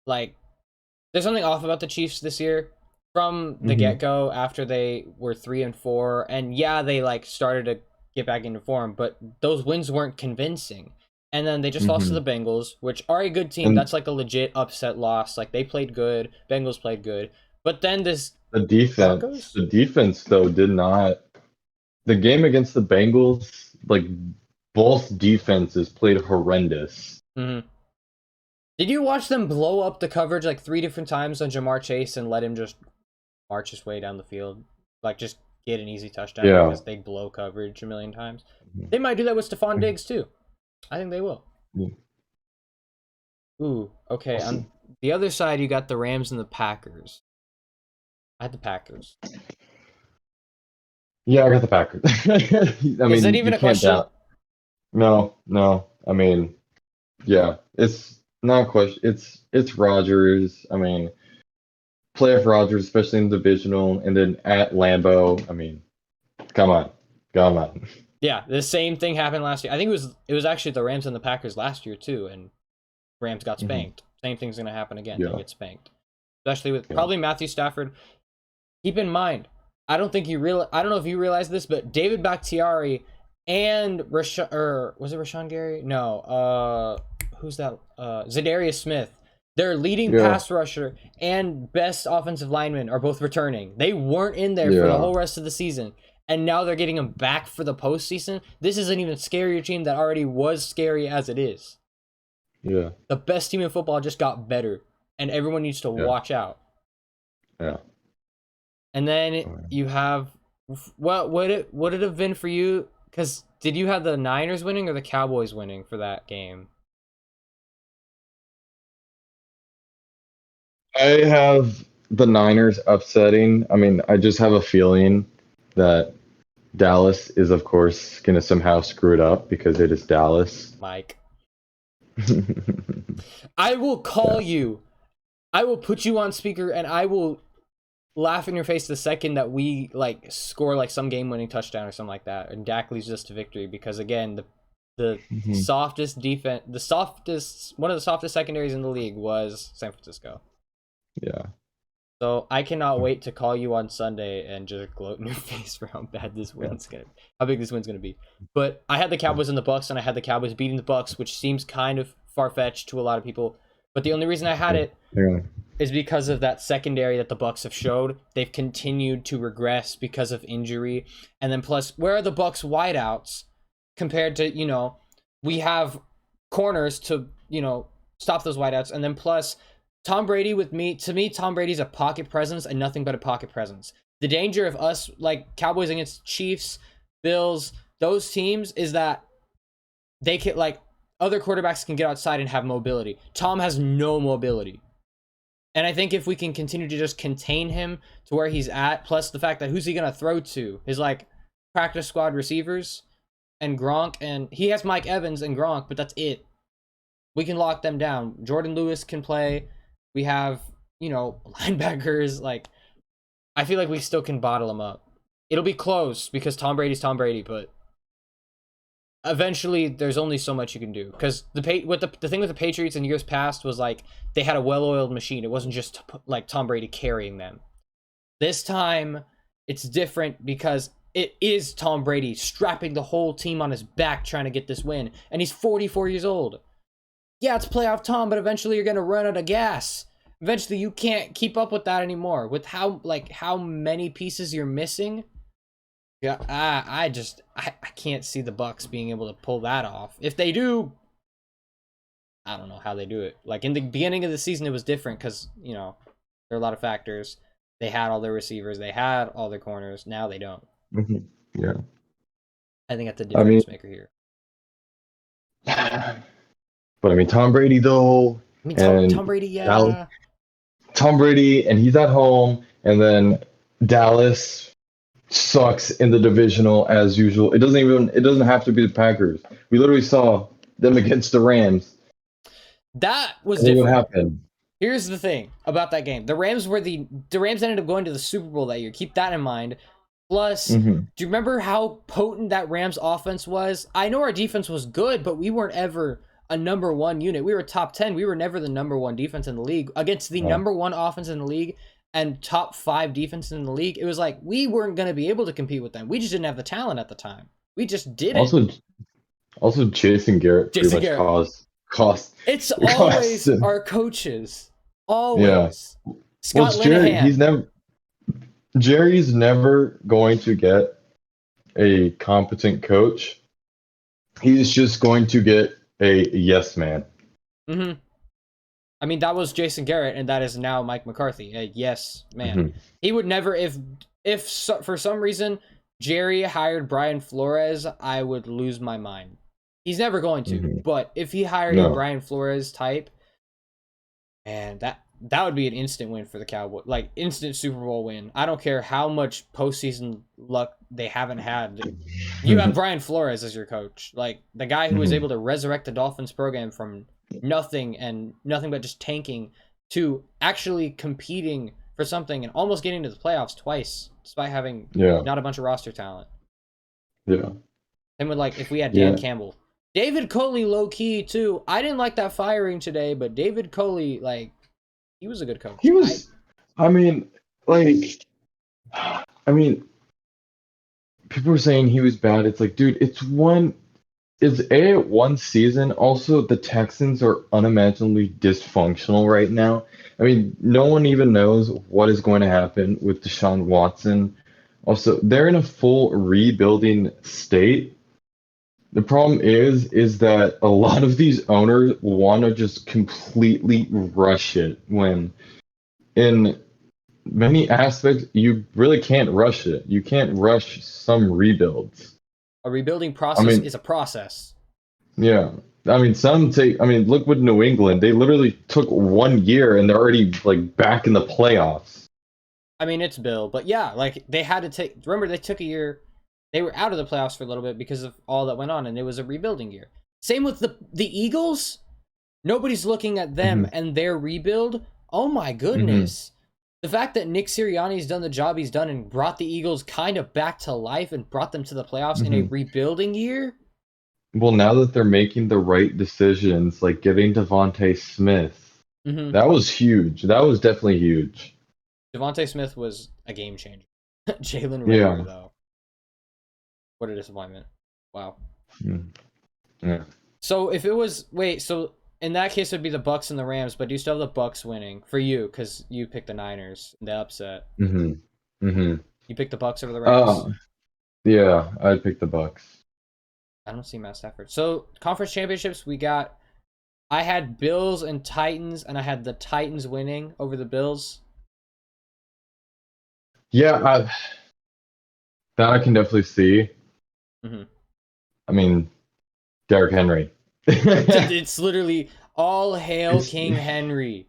there's something off about the Chiefs this year from the Hmm. get go after they were 3-4, and yeah, they like started to get back into form, but those wins weren't convincing. And then they just lost to Hmm. the Bengals, which are a good team. And That's like a legit upset loss. Like they played good, Bengals played good, but then this the defense, Broncos. the defense though did not. The game against the Bengals, like both defenses played horrendous. Mhm. Did you watch them blow up the coverage like three different times on Jamar Chase and let him just march his way down the field, like just get an easy touchdown Yeah. because they blow coverage a million times? They might do that with Stephon Diggs too. I think they will. Ooh, okay. On Awesome. the other side, you got the Rams and the Packers. I had the Packers. Yeah, I got the Packers. I Is that mean, even you a can't question? doubt. No, no. I mean, yeah, it's not a question. It's Rodgers. I mean, playoff Rodgers, especially in the divisional, and then at Lambeau. I mean, come on, come on. Yeah, the same thing happened last year. I think it was actually the Rams and the Packers last year too, and Rams got Hmm. spanked. Same thing's gonna happen again. They Yeah, get spanked, especially with yeah, probably Matthew Stafford. Keep in mind, I don't know if you realize this, but David Bakhtiari and Rashawn, or was it Rashawn Gary? No, who's that? Zadarius Smith. Their leading yeah, pass rusher and best offensive lineman are both returning. They weren't in there for the yeah, whole rest of the season, and now they're getting them back for the postseason. This is an even scarier team that already was scary as it is. yeah, The best team in football just got better, and everyone needs to yeah, watch out. yeah. And then Okay. you have what would it have been for you? Because did you have the Niners winning or the Cowboys winning for that game? I have the Niners upsetting. I mean, I just have a feeling that Dallas is, of course, going to somehow screw it up because it is Dallas. Mike, I will Yeah, call you. I will put you on speaker and I will laugh in your face the second that we like score like some game-winning touchdown or something like that, and Dak leads us to victory. Because again, the hmm, softest defense, one of the softest secondaries in the league was San Francisco. yeah. So I cannot wait to call you on Sunday and just gloat in your face for how bad Yeah. how big this win's gonna be. But I had the Cowboys and the Bucks, and I had the Cowboys beating the Bucks, which seems kind of far fetched to a lot of people. But the only reason I had it Yeah. is because of that secondary that the Bucks have showed. They've continued to regress because of injury, and then plus, where are the Bucks wideouts compared to we have corners to stop those wideouts, and then plus Tom Brady with me to me Tom Brady's a pocket presence and nothing but a pocket presence. The danger of us, like Cowboys against Chiefs, Bills, those teams, is that they can, like, other quarterbacks can get outside and have mobility. Tom has no mobility. And I think if we can continue to just contain him to where he's at, plus the fact that who's he going to throw to? His, like, practice squad receivers and Gronk, and he has Mike Evans and Gronk, but that's it. We can lock them down. Jordan Lewis can play. We have, linebackers. Like, I feel like we still can bottle them up. It'll be close because Tom Brady's Tom Brady, but eventually there's only so much you can do. Because the thing with the Patriots in years past was, like, they had a well-oiled machine. It wasn't just like Tom Brady carrying them. This time it's different because it is Tom Brady strapping the whole team on his back trying to get this win, and he's 44 years old. Yeah, it's playoff Tom, but eventually you're gonna run out of gas. Eventually you can't keep up with that anymore. With how many pieces you're missing. Yeah, I can't see the Bucs being able to pull that off. If they do, I don't know how they do it. Like, in the beginning of the season, it was different because, there are a lot of factors. They had all their receivers. They had all their corners. Now they don't. Mm-hmm. Yeah. I think that's the difference maker here. But, I mean, Tom Brady, though. I mean, Tom Brady, yeah. Tom Brady, and he's at home, and then Dallas sucks in the divisional as usual. It doesn't have to be the Packers. We literally saw them against the Rams. That was different. What happened? Here's the thing about that game. The Rams ended up going to the Super Bowl that year. Keep that in mind. Plus, do you remember how potent that Rams offense was? I know our defense was good, but we weren't ever a number one unit. We were top 10. We were never the number one defense in the league. Against the number one offense in the league and top 5 defense in the league, it was like we weren't going to be able to compete with them. We just didn't have the talent at the time. We just didn't. Also Jason Garrett cost. It's always our coaches. Always. Yeah. Scott Linehan. Jerry's never going to get a competent coach. He's just going to get a yes man. Mm-hmm. I mean, that was Jason Garrett, and that is now Mike McCarthy. A yes man. Mm-hmm. He would never, if for some reason Jerry hired Brian Flores, I would lose my mind. He's never going to. Mm-hmm. But if he hired a Brian Flores type, and that would be an instant win for the Cowboys. Like, instant Super Bowl win. I don't care how much postseason luck they haven't had. You have Brian Flores as your coach. Like, the guy who was able to resurrect the Dolphins program from nothing but just tanking to actually competing for something and almost getting to the playoffs twice despite having not a bunch of roster talent. Yeah. Same with, like, if we had Dan Campbell. David Coley, low-key, too. I didn't like that firing today, but David Coley, like, he was a good coach. He was, people were saying he was bad. It's like, dude, it's one season. Also, the Texans are unimaginably dysfunctional right now. I mean, no one even knows what is going to happen with Deshaun Watson. Also, they're in a full rebuilding state. The problem is that a lot of these owners want to just completely rush it when in many aspects you really can't rush it. You can't rush some rebuilds. A rebuilding process is a process. Yeah. Look with New England. They literally took 1 year and they're already like back in the playoffs. I mean, it's Bill, but yeah, like they took a year. They were out of the playoffs for a little bit because of all that went on, and it was a rebuilding year. Same with the Eagles. Nobody's looking at them and their rebuild. Oh my goodness. The fact that Nick Sirianni's done the job he's done and brought the Eagles kind of back to life and brought them to the playoffs in a rebuilding year. Well, now that they're making the right decisions, like getting Devontae Smith, that was huge. That was definitely huge. Devontae Smith was a game changer. Jalen Reagor, though. What a disappointment. Wow. Yeah. So if it was... Wait, so in that case it would be the Bucs and the Rams, but do you still have the Bucs winning? For you, because you picked the Niners in the upset. You picked the Bucs over the Rams? Yeah, I'd pick the Bucs. I don't see Matt Stafford. So, conference championships, I had Bills and Titans, and I had the Titans winning over the Bills. Yeah, that I can definitely see. Hmm. I mean, Derrick Henry. It's literally all hail It's King Henry.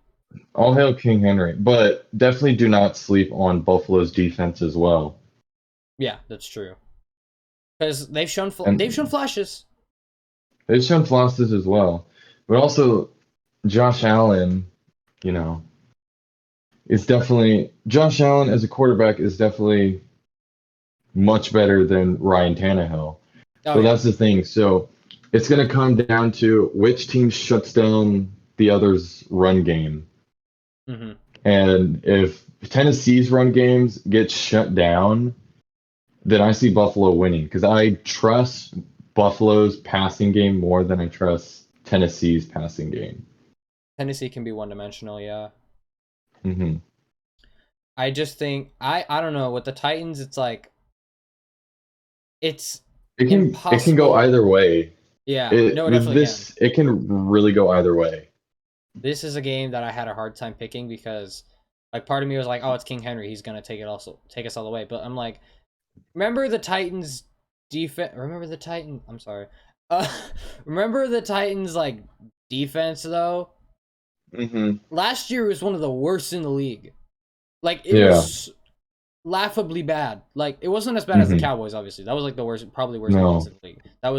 all hail King Henry, but definitely do not sleep on Buffalo's defense as well. Yeah, that's true. Because they've shown And flashes. they've shown flashes as well. But also, Josh Allen, you know, is definitely Josh Allen as a quarterback is definitely much better than Ryan Tannehill. Oh So yeah. that's the thing. So it's going to come down to which team shuts down the other's run game. Hmm. And if Tennessee's run games get shut down, then I see Buffalo winning because I trust Buffalo's passing game more than I trust Tennessee's passing game. Tennessee can be one-dimensional. Yeah. Hmm. I just think I don't know with the Titans. It's like it's It can go impossible. either way. Yeah. It No, it with definitely can. this it can really go either way. This is a game that I had a hard time picking because like part of me was like, oh, it's King Henry. He's gonna take us all the way. But I'm like, remember the Titans defense? Remember the Titan? I'm sorry. Uh, remember the Titans like defense though? Hmm. Last year was one of the worst in the league. Like it Yeah. was laughably bad. Like it wasn't as bad as the Hmm. Cowboys. Obviously, that was like the worst, probably worst defense No. in the league. That No,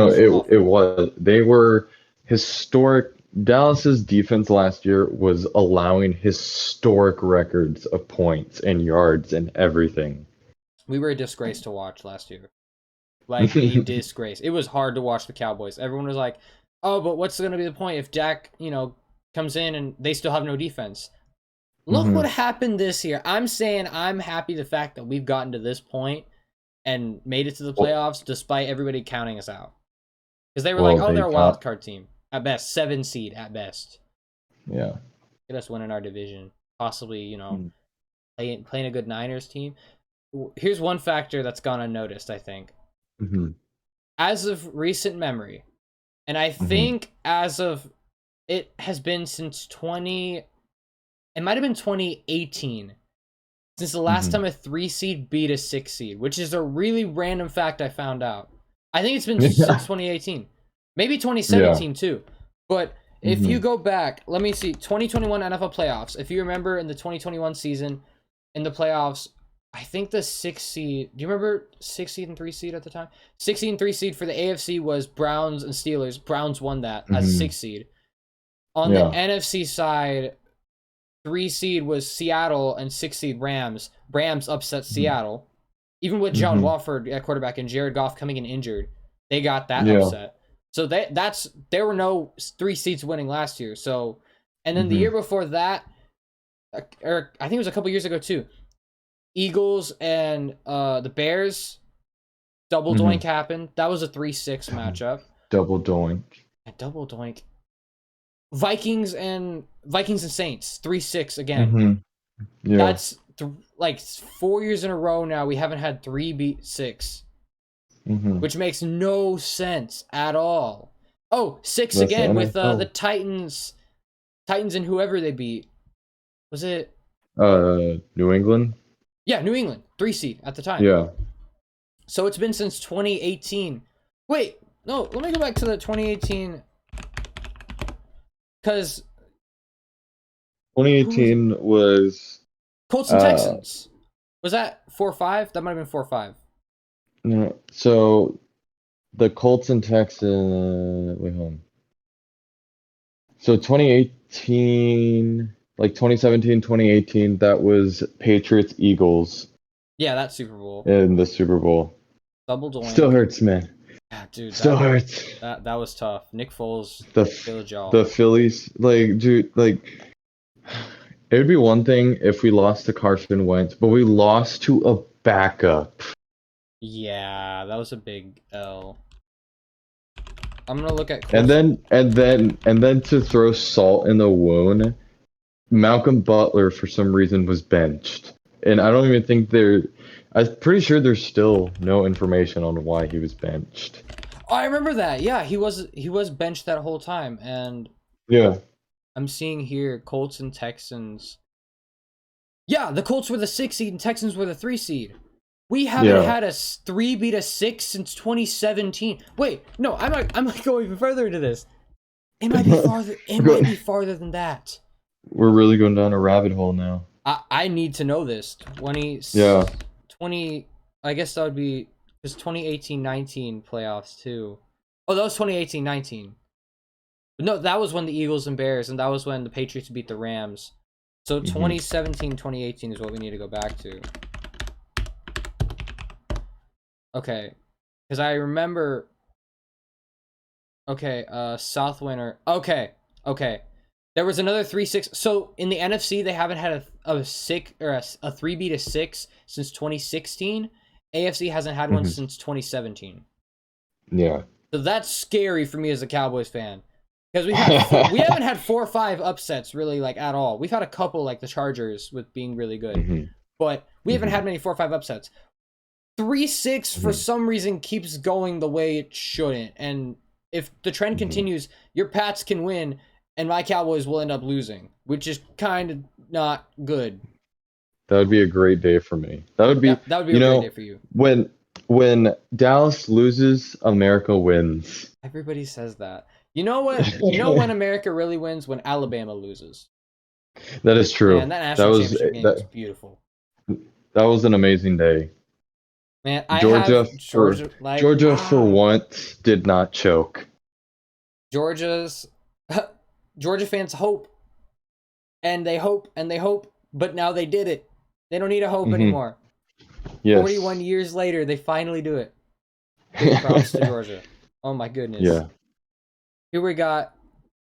was it awful. was. They were historic. Dallas's defense last year was allowing historic records of points and yards and everything. We were a disgrace to watch last year. Like a disgrace. It was hard to watch the Cowboys. Everyone was like, "Oh, but what's going to be the point if Dak, comes in and they still have no defense?" Look what Hmm. happened this year. I'm saying I'm happy the fact that we've gotten to this point and made it to the Well, playoffs despite everybody counting us out. Because they were like, well, "Oh, they they're a wild got card team at best, 7 seed at best. yeah. Get us winning our division, possibly, Mm-hmm. playing a good Niners team." Here's one factor that's gone unnoticed. I think, as of recent memory, and I Hmm. think as of it has been since it might have been 2018 since the last Hmm. time a 3 seed beat a 6 seed, which is a really random fact I found out. I think it's been since Yeah. 2018, maybe Yeah. 2017 too. But if you Hmm. go back, let me see, 2021 NFL playoffs. If you remember in the 2021 season, in the playoffs, I think the 6 seed. Do you remember 6 seed and 3 seed at the time? 6 seed and 3 seed for the AFC was Browns and Steelers. Browns won that as a Hmm. 6 seed. On the Yeah. NFC side, 3 seed was Seattle and 6 seed Rams. Rams upset Seattle. Even with John Hmm. Wofford at quarterback and Jared Goff coming in injured, they got that Yeah. upset. So there were no 3 seeds winning last year. So, and then the Hmm. year before that, or I think it was a couple years ago too. Eagles and the Bears double Hmm. doink happened. That was a 3-6 matchup. Double doink. A double doink. Vikings and Saints 3-6 again. Hmm. Yeah. That's like 4 years in a row now. We haven't had 3 beat 6, Hmm. which makes no sense at all. Oh, six That's the again with the NFL. Titans and whoever they beat. Was it? New England. Yeah, New England 3 seed at the time. Yeah. So it's been since 2018. Wait, no, let me go back to the 2018 because who was it? 2018 was Colts and uh Texans. Was that 4-5? That might have been 4-5. no, so the Colts and Texans. Wait, hold on. So 2018, like 2017, 2018, that was Patriots Eagles Yeah, that Super Bowl. in the Super Bowl. Double Still doink. hurts, man. Yeah, dude, Still that hurts. that that was tough. Nick Foles, The Billy Jaw. the Phillies, like, dude, like, it would be one thing if we lost to Carson Wentz, but we lost to a backup. Yeah, that was a big L. I'm gonna look at And Colts. then to throw salt in the wound, Malcolm Butler for some reason was benched. And I don't even think I'm pretty sure there's still no information on why he was benched. Oh, I remember that. Yeah, he was benched that whole time, and Yeah. I'm seeing here Colts and Texans. Yeah, the Colts were the 6 seed and Texans were the 3 seed. We haven't had a 3 beat a 6 since 2017. Wait, no, I might go even further into this. It might be farther. It might be farther than that. We're really going down a rabbit hole now. I need to know this. 20. I guess that would be because 2018-19 playoffs too. Oh, that was 2018-19. No, that was when the Eagles and Bears, and that was when the Patriots beat the Rams. So 2017-2018 is what we need to go back to. Okay, because I remember. Okay, South winner. Okay. There was another 3-6. So in the NFC, they haven't had a 3 beat a 6 since 2016. AFC hasn't had one since 2017. Yeah. So that's scary for me as a Cowboys fan. Because we haven't had 4 or 5 upsets really like at all. We've had a couple like the Chargers with being really good. But we haven't had many 4 or 5 upsets. 3-6 for some reason keeps going the way it shouldn't. And if the trend continues, your Pats can win and my Cowboys will end up losing, which is kind of not good. That would be a great day for me. That would be a great day for you. When Dallas loses, America wins. Everybody says that. You know what? You know when America really wins? When Alabama loses. That is true. Man, that national championship game was beautiful. That was an amazing day. Man, Georgia for once did not choke. Georgia fans hope. And they hope, but now they did it. They don't need to hope anymore. Yes. 41 years later, they finally do it. Big props to Georgia. Oh my goodness. Yeah. Here we got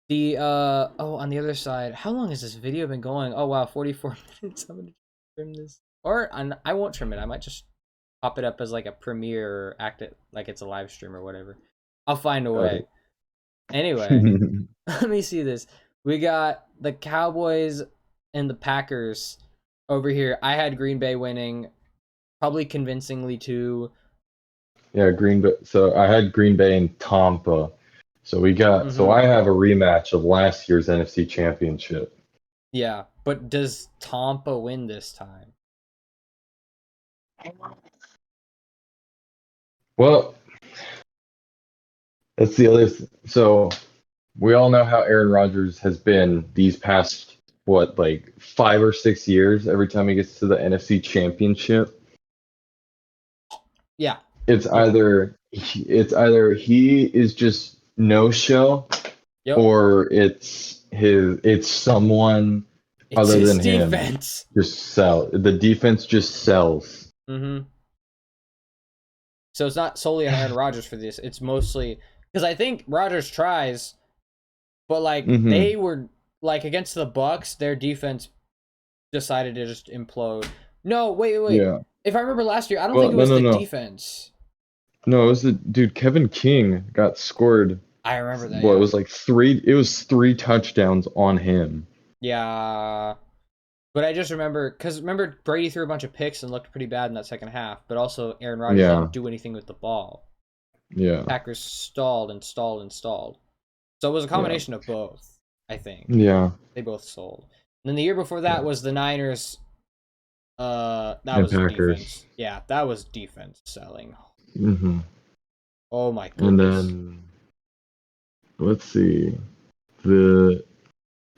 the on the other side. How long has this video been going? Oh wow, 44 minutes. I'm gonna trim this. Or I won't trim it. I might just pop it up as like a premiere or act it like it's a live stream or whatever. I'll find a way. Anyway, let me see this. We got the Cowboys and the Packers over here. I had Green Bay winning, probably convincingly too. Yeah, Green Bay. So I had Green Bay and Tampa. So we got. So I have a rematch of last year's NFC Championship. Yeah, but does Tampa win this time? Well, that's the other. So we all know how Aaron Rodgers has been these past like 5 or 6 years. Every time he gets to the NFC Championship, yeah, it's either he is just no show, or it's someone other than him. Just sell. The defense just sells. So it's not solely on Aaron Rodgers for this. It's mostly because I think Rodgers tries, but like they were like against the Bucks, their defense decided to just implode. No, wait. Yeah. If I remember last year, I don't think it was the defense. No, it was the dude. Kevin King got scored. I remember that. It was like 3. It was 3 touchdowns on him. Yeah. But I just remember, because remember Brady threw a bunch of picks and looked pretty bad in that second half, but also Aaron Rodgers didn't do anything with the ball. Yeah. Packers stalled. So it was a combination of both, I think. Yeah. They both sold. And then the year before that was the Niners. That was Packers. Defense. Yeah, that was defense selling. Oh my goodness. And then, let's see.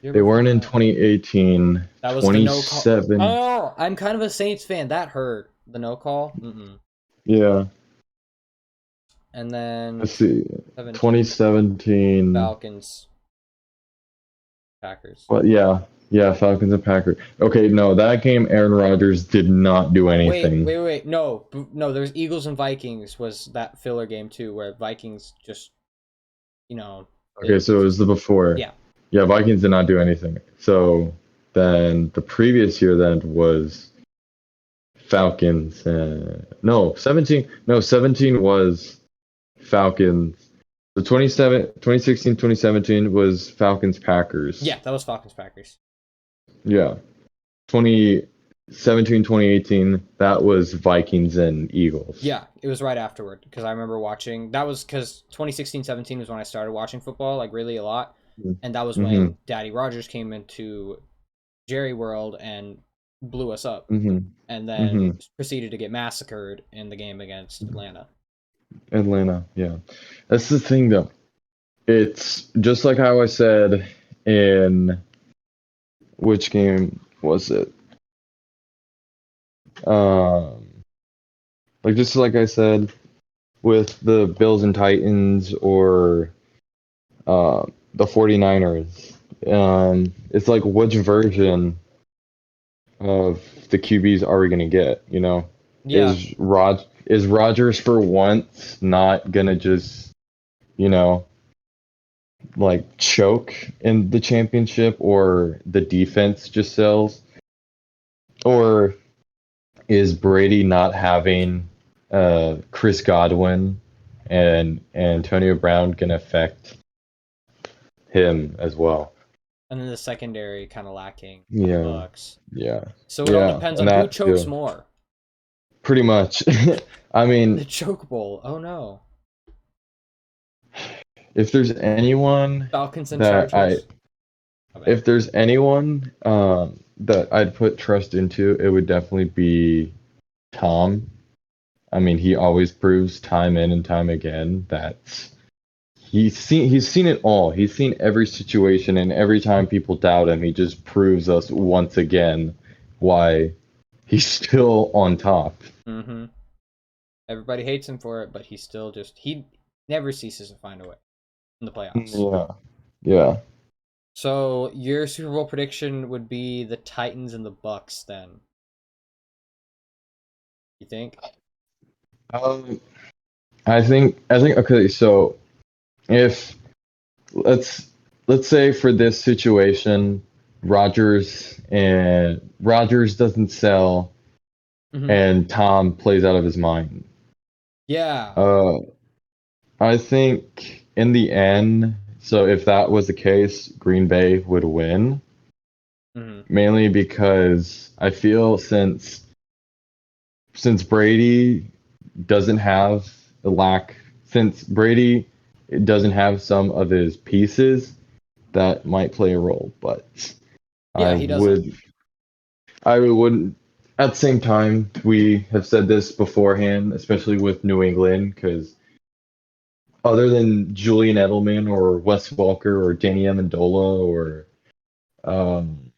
They weren't in 2018. That was 27. The no call. Oh, I'm kind of a Saints fan. That hurt. The no call? Yeah. And then... Let's see. 2017. Falcons. Packers. Well, yeah. Yeah, Falcons and Packers. Okay, no, that game Aaron Rodgers did not do anything. Wait. No, there's Eagles and Vikings was that filler game too, where Vikings just, Okay, so it was the before. Yeah. Yeah, Vikings did not do anything. So then the previous year then was Falcons. 17 was Falcons. The 2016, 2017 was Falcons Packers. Yeah, that was Falcons Packers. Yeah. 2017, 2018, that was Vikings and Eagles. Yeah, it was right afterward because I remember watching. That was because 2016, 17 was when I started watching football, like really a lot. And that was when Daddy Rogers came into Jerry World and blew us up, Mhm. and then Mhm. proceeded to get massacred in the game against Atlanta. Atlanta, yeah. That's the thing though. It's just like how I said in which game was it? Um, like just like I said with the Bills and Titans or the 49ers. It's like which version of the QBs are we gonna get? You know, Yeah, Is Rodgers for once not gonna just, you know, like choke in the championship, or the defense just sells? Or is Brady not having Chris Godwin and Antonio Brown gonna affect him as well? and then the secondary kind of lacking on the Yeah, Bucks. yeah, So it all yeah, depends and on who that chokes too. more. Pretty much. I The mean, choke bowl. Oh no. if there's anyone Falcons and that Chargers. Oh, bad. if there's anyone that I'd put trust into, it would definitely be Tom. I mean, he always proves time in and time again that he's seen it all. He's seen every situation, and every time people doubt him, he just proves us once again why he's still on top. Mm-hmm. Everybody hates him for it, but he never ceases to find a way in the playoffs. Yeah. Yeah. So your Super Bowl prediction would be the Titans and the Bucks then. You think? Um, I think okay, so if let's let's say for this situation, Rogers doesn't sell Mm-hmm. and Tom plays out of his mind. Yeah. Uh, I think in the end, so if that was the case, Green Bay would win, Mm-hmm. mainly because I feel since Brady doesn't have the lack, since Brady doesn't have some of his pieces, that might play a role, but I Yeah, he doesn't. would I wouldn't. At the same time, we have said this beforehand, especially with New England, because other than Julian Edelman or Wes Welker or Danny Amendola or um,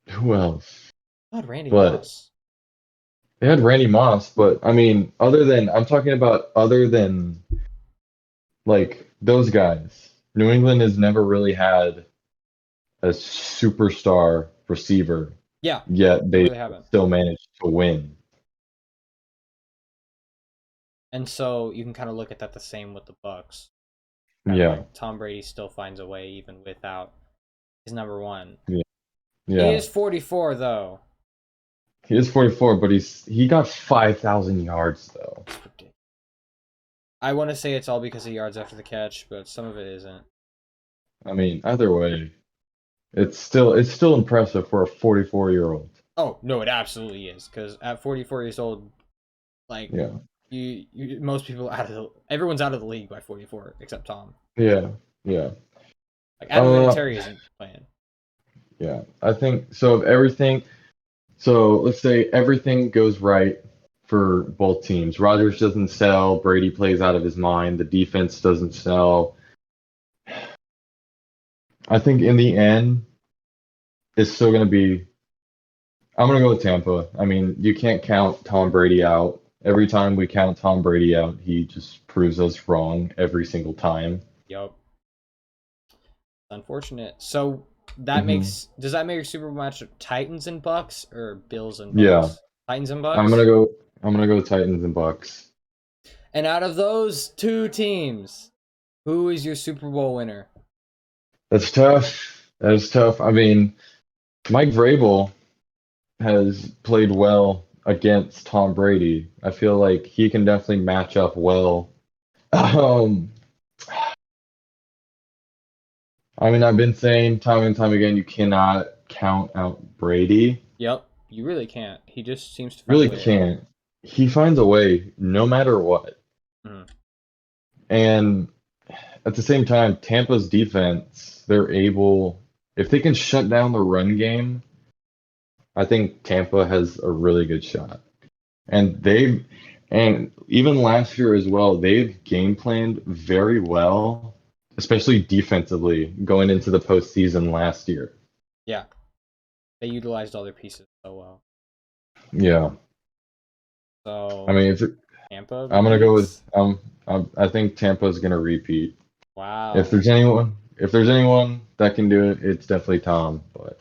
who else? God, Randy But Moss. they had Randy Moss. But I mean, I'm talking about other than like those guys. New England has never really had a superstar receiver, Yeah, yet they they really haven't. still managed to win. And so you can kind of look at that the same with the Bucks. Kind of Yeah, like Tom Brady still finds a way even without his number one. yeah, He yeah. is 44 though. He is 44, but he got 5,000 yards though. It's ridiculous. I want to say it's all because of yards after the catch, but some of it isn't. I mean, either way, it's still impressive for a 44-year-old. Oh no, it absolutely is. Because at 44 years old, like Yeah, most people everyone's out of the league by 44 except Tom. yeah, yeah. Like Adam Uh, Vinatieri isn't playing. yeah. I think so. If everything, so let's say everything goes right for both teams. Rodgers doesn't sell. Brady plays out of his mind. The defense doesn't sell. I think in the end, it's still going to be. I'm going to go with Tampa. I mean, you can't count Tom Brady out. Every time we count Tom Brady out, he just proves us wrong every single time. Yup. Unfortunate. So Hmm. does that make your Super Bowl matchup Titans and Bucks or Bills and Yeah, Bucks? Titans and I'm gonna Bucks? go. I'm gonna go Titans and Bucks. And out of those two teams, who is your Super Bowl winner? That's tough. That is tough. I mean, Mike Vrabel has played well against Tom Brady. I feel like he can definitely match up well. Um, I mean, I've been saying time and time again, you cannot count out Brady. Yep, you really can't. He just seems to find a Really way to win. can't. He finds a way no matter what. Mhm. And at the same time, Tampa's defense, they're able, if they can shut down the run game, I think Tampa has a really good shot. And and even last year as well, they've game planned very well, especially defensively going into the postseason last year. Yeah, they utilized all their pieces so well. Yeah. I So mean, Tampa I'm gonna go with repeats. I think Tampa's gonna repeat. Wow. If there's anyone that can do it, it's definitely Tom. But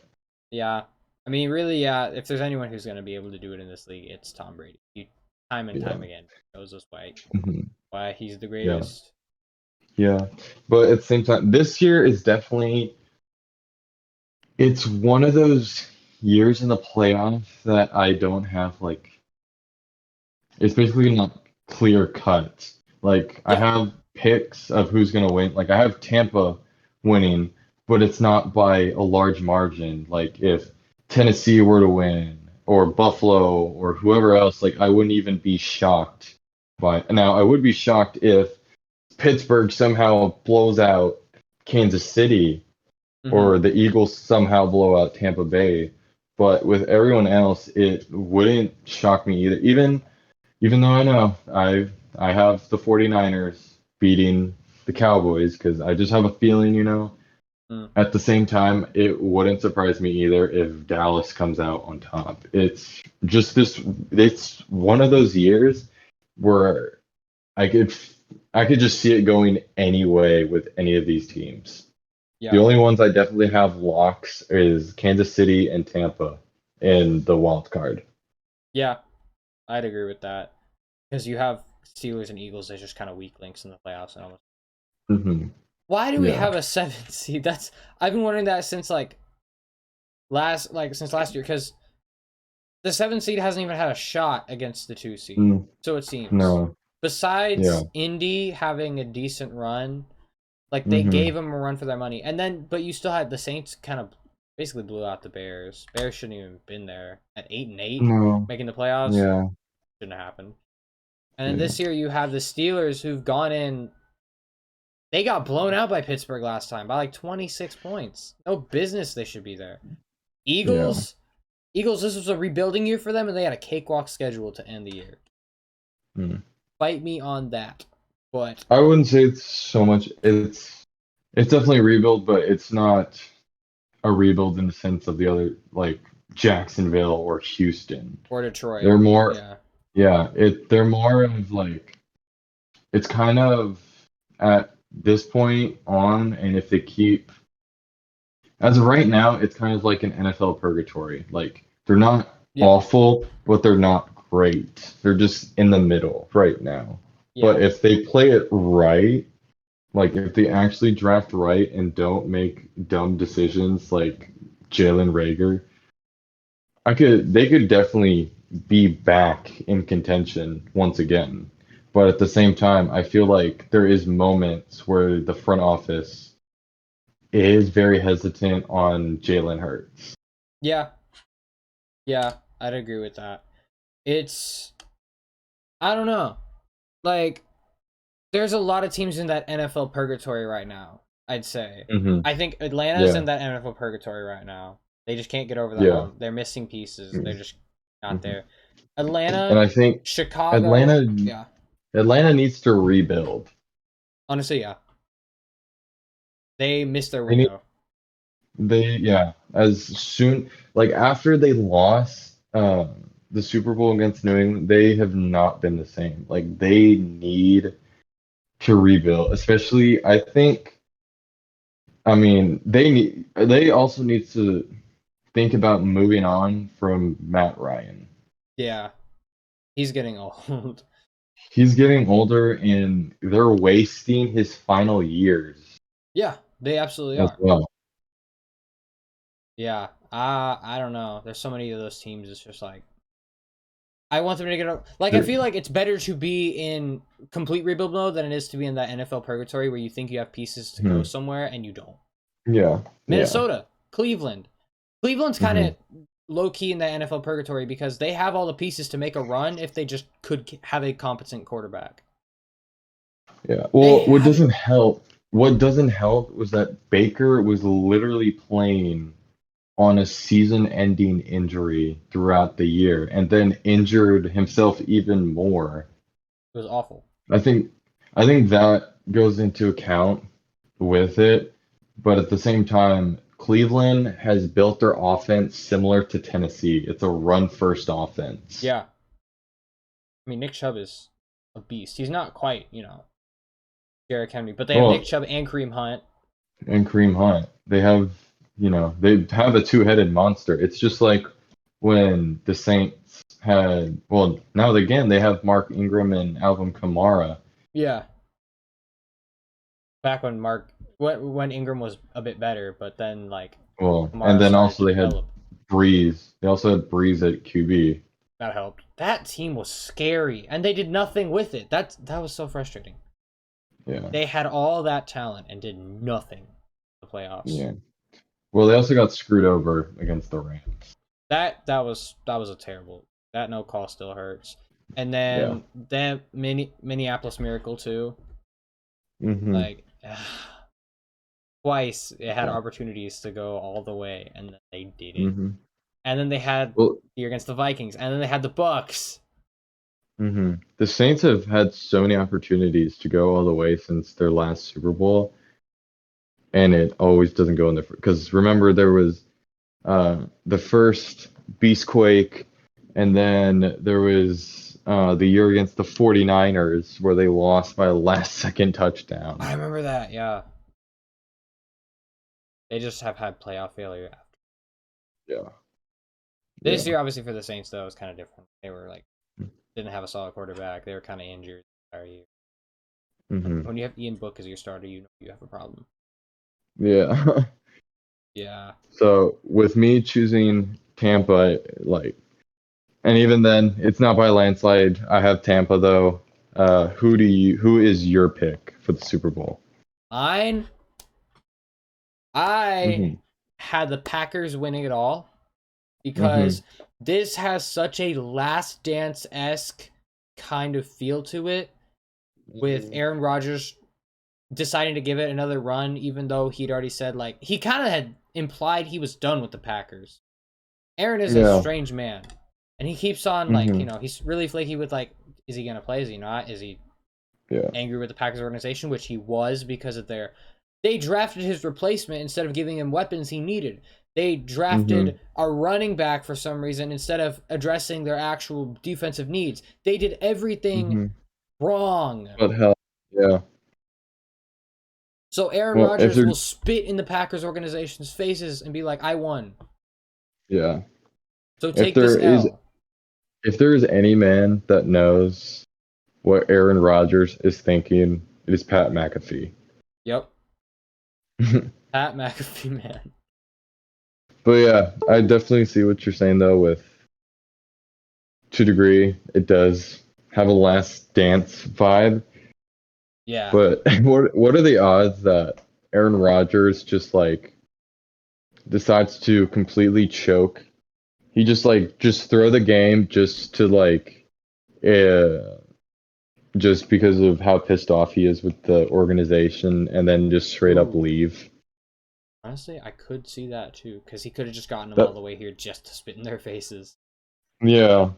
Yeah. I mean, really, yeah. If there's anyone who's going to be able to do it in this league, it's Tom Brady. He, time and yeah, time again, shows us Mhm. why he's the Yeah, greatest. yeah. But at the same time, this year is definitely it's one of those years in the playoffs that I don't have like it's basically not clear cut. Like I Yeah. have picks of who's gonna win. Like I have Tampa winning, but it's not by a large margin. Like if Tennessee were to win or Buffalo or whoever else, like I wouldn't even be shocked by. Now I would be shocked if Pittsburgh somehow blows out Kansas City Hmm. or the Eagles somehow blow out Tampa Bay. But with everyone else, it wouldn't shock me either. Even though I know I have the 49ers beating the Cowboys because I just have a feeling, Mm. at the same time, it wouldn't surprise me either if Dallas comes out on top. It's one of those years where I could I could just see it going any way with any of these teams. The Yeah. only ones I definitely have locks is Kansas City and Tampa in the wild card. Yeah. I'd agree with that because you have Steelers and Eagles as just kind of weak links in the playoffs. And almost. Hmm. Why do we Yeah. have a 7th seed? That's I've been wondering that since since last year because the 7th seed hasn't even had a shot against the 2 seed. Mm, So it seems. no. Yeah. Besides Indy having a decent run, like they Hmm. gave them a run for their money, and then but you still had the Saints kind of basically blew out the Bears. Bears shouldn't even been there at 8-8, No. making the playoffs. Yeah. Shouldn't have happened. And then Yeah. this year you have the Steelers who've gone in. They got blown out by Pittsburgh last time by like 26 points. No business they should be there. Yeah. Eagles, Eagles. This was a rebuilding year for them, and they had a cakewalk schedule to end the year. Mm. Fight me on that, but I wouldn't say it's so much. It's definitely a rebuild, but it's not a rebuild in the sense of the other like Jacksonville or Houston. or Detroit. They're more, Yeah, yeah, they're more of like it's kind of at this point on, and if they keep as of right now, it's kind of like an NFL purgatory. Like they're not yeah, awful, but they're not great. They're just in the middle right now. yeah, But if they play it right, like if they actually draft right and don't make dumb decisions like Jalen Rager, they could definitely be back in contention once again. But at the same time, I feel like there is moments where the front office is very hesitant on Jalen Hurts. yeah, yeah. I'd agree with that. It's I don't know. Like there's a lot of teams in that NFL purgatory right now. I'd say. Hmm. I think Atlanta's Yeah, in that NFL purgatory right now. They just can't get over the yeah. hump. They're missing pieces. They're Hmm. just not there. Atlanta, And I think Chicago, Atlanta yeah. Atlanta needs to rebuild. Honestly, yeah. They missed their They need window. yeah, as soon like after they lost the Super Bowl against New England, they have not been the same. Like they need to rebuild, especially I think I mean they also need to think about moving on from Matt Ryan. Yeah. He's getting old. He's getting older and they're wasting his final years Yeah, they absolutely as are. well. Yeah. I don't know. There's so many of those teams. It's just like I want them to get like I They're- feel like it's better to be in complete rebuild mode than it is to be in that NFL purgatory where you think you have pieces to go hmm. somewhere and you don't. Yeah, yeah. Minnesota, Cleveland. Cleveland's kind Hmm. of low key in that NFL purgatory because they have all the pieces to make a run if they just could have a competent quarterback. Yeah. They Well, have it. what doesn't help was that Baker was literally playing on a season-ending injury throughout the year and then injured himself even more. It was awful. I think I think that goes into account with it, but at the same time, Cleveland has built their offense similar to Tennessee. It's a run-first offense. Yeah. I mean, Nick Chubb is a beast. He's not quite, Derrick Henry, but they have Nick Well, Chubb and Kareem Hunt. and Kareem Hunt, they have a two-headed monster. It's just like when the Saints had, well, now again they have Mark Ingram and Alvin Kamara. Yeah. Back when Ingram was a bit better, but then like Well, and Kamara then started also to they had develop. Breeze. They also had Breeze at QB. That helped. That team was scary, and they did nothing with it. That was so frustrating. Yeah, They had all that talent and did nothing in the playoffs. yeah. Well, they also got screwed over against the Rams. That was a terrible. That no call still hurts. And Yeah. then that Minneapolis Miracle too. Mm-hmm. Like twice it had Yeah. opportunities to go all the way and then they didn't. Mm-hmm. And then they had Well, the year against the Vikings, and then they had the Bucks. mm-hmm. The Saints have had so many opportunities to go all the way since their last Super Bowl, and it always doesn't go in the because remember there was the first Beastquake, and then there was the year against the 49ers where they lost by a last second touchdown. I remember that. Yeah, they just have had playoff failure. Yeah. This Yeah. year, obviously for the Saints, though, was kind of different. They were like didn't have a solid quarterback. They were kind of injured the entire year. Mm-hmm. When you have Ian Book as your starter, you know you have a problem. Yeah. Yeah. So with me choosing Tampa, and even then, it's not by landslide. I have Tampa though. Who is your pick for the Super Bowl? Mine, I Mm-hmm. had the Packers winning it all Mm-hmm. because this has such a Last Dance esque kind of feel to it, with Aaron Rodgers deciding to give it another run, even though he'd already said, like, he kind of had implied he was done with the Packers. Aaron is a Yeah. strange man, and he keeps on, like, Mm-hmm. he's really flaky with, like, is he gonna play? Is he not? Is he Yeah. angry with the Packers organization, which he was because of they drafted his replacement instead of giving him weapons he needed. They Mm-hmm. drafted a running back for some reason instead of addressing their actual defensive needs. They did everything Mm-hmm. wrong. But hell, yeah. So Aaron Well, if Rodgers there, will spit in the Packers organization's faces and be like, "I won." yeah, So if take there this is, L. if there is any man that knows what Aaron Rodgers is thinking, it is Pat McAfee. Yep. Pat McAfee, man. But yeah, I definitely see what you're saying though. With to a degree, it does have a Last Dance vibe. Yeah. But what are the odds that Aaron Rodgers just decides to completely choke? He just throw the game just to uh, just because of how pissed off he is with the organization, and then just straight up Ooh. leave. Honestly, I could see that too, because he could have just gotten them all That the way here just to spit in their faces. yeah,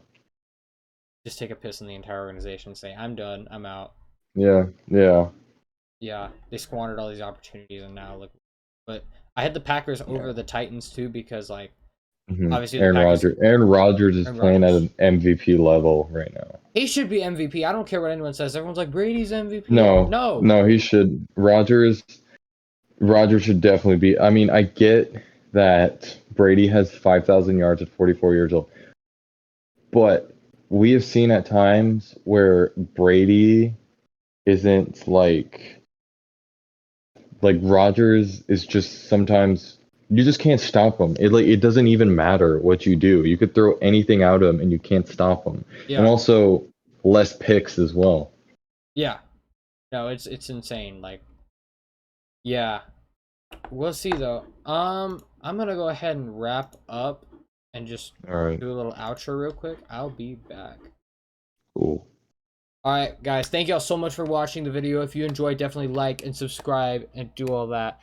Just take a piss in the entire organization and say, "I'm done. I'm out." yeah, yeah, Yeah, they squandered all these opportunities and now look. But I had the Packers yeah. over the Titans too because, like, hmm obviously the Aaron Packers, Rodgers. Aaron Rodgers is Aaron playing at Rodgers, an MVP level right now. he should be MVP. I don't care what anyone says. Everyone's like, Brady's MVP. No, No. no, he should. Rodgers should definitely be. I mean, I get that Brady has 5,000 yards at 44 years old, but we have seen at times where Brady isn't like Rodgers is just sometimes you just can't stop him. It doesn't even matter what you do. You could throw anything out him and you can't stop him. And Yeah. also less picks as well. Yeah. No, it's insane. Like, yeah. We'll see though. I'm gonna go ahead and wrap up and just All right, do a little outro real quick. I'll be back. cool. Alright, guys, thank y'all so much for watching the video. If you enjoyed, definitely like and subscribe and do all that.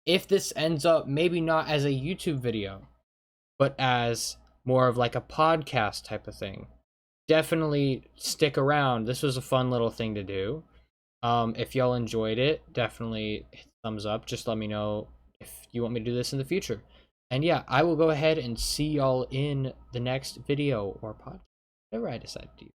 if this ends up maybe not as a YouTube video, but as more of like a podcast type of thing, definitely stick around. This was a fun little thing to do. If y'all enjoyed it, definitely hit thumbs up. Just let me know if you want me to do this in the future. And yeah, I will go ahead and see y'all in the next video or podcast, whatever I decide to do.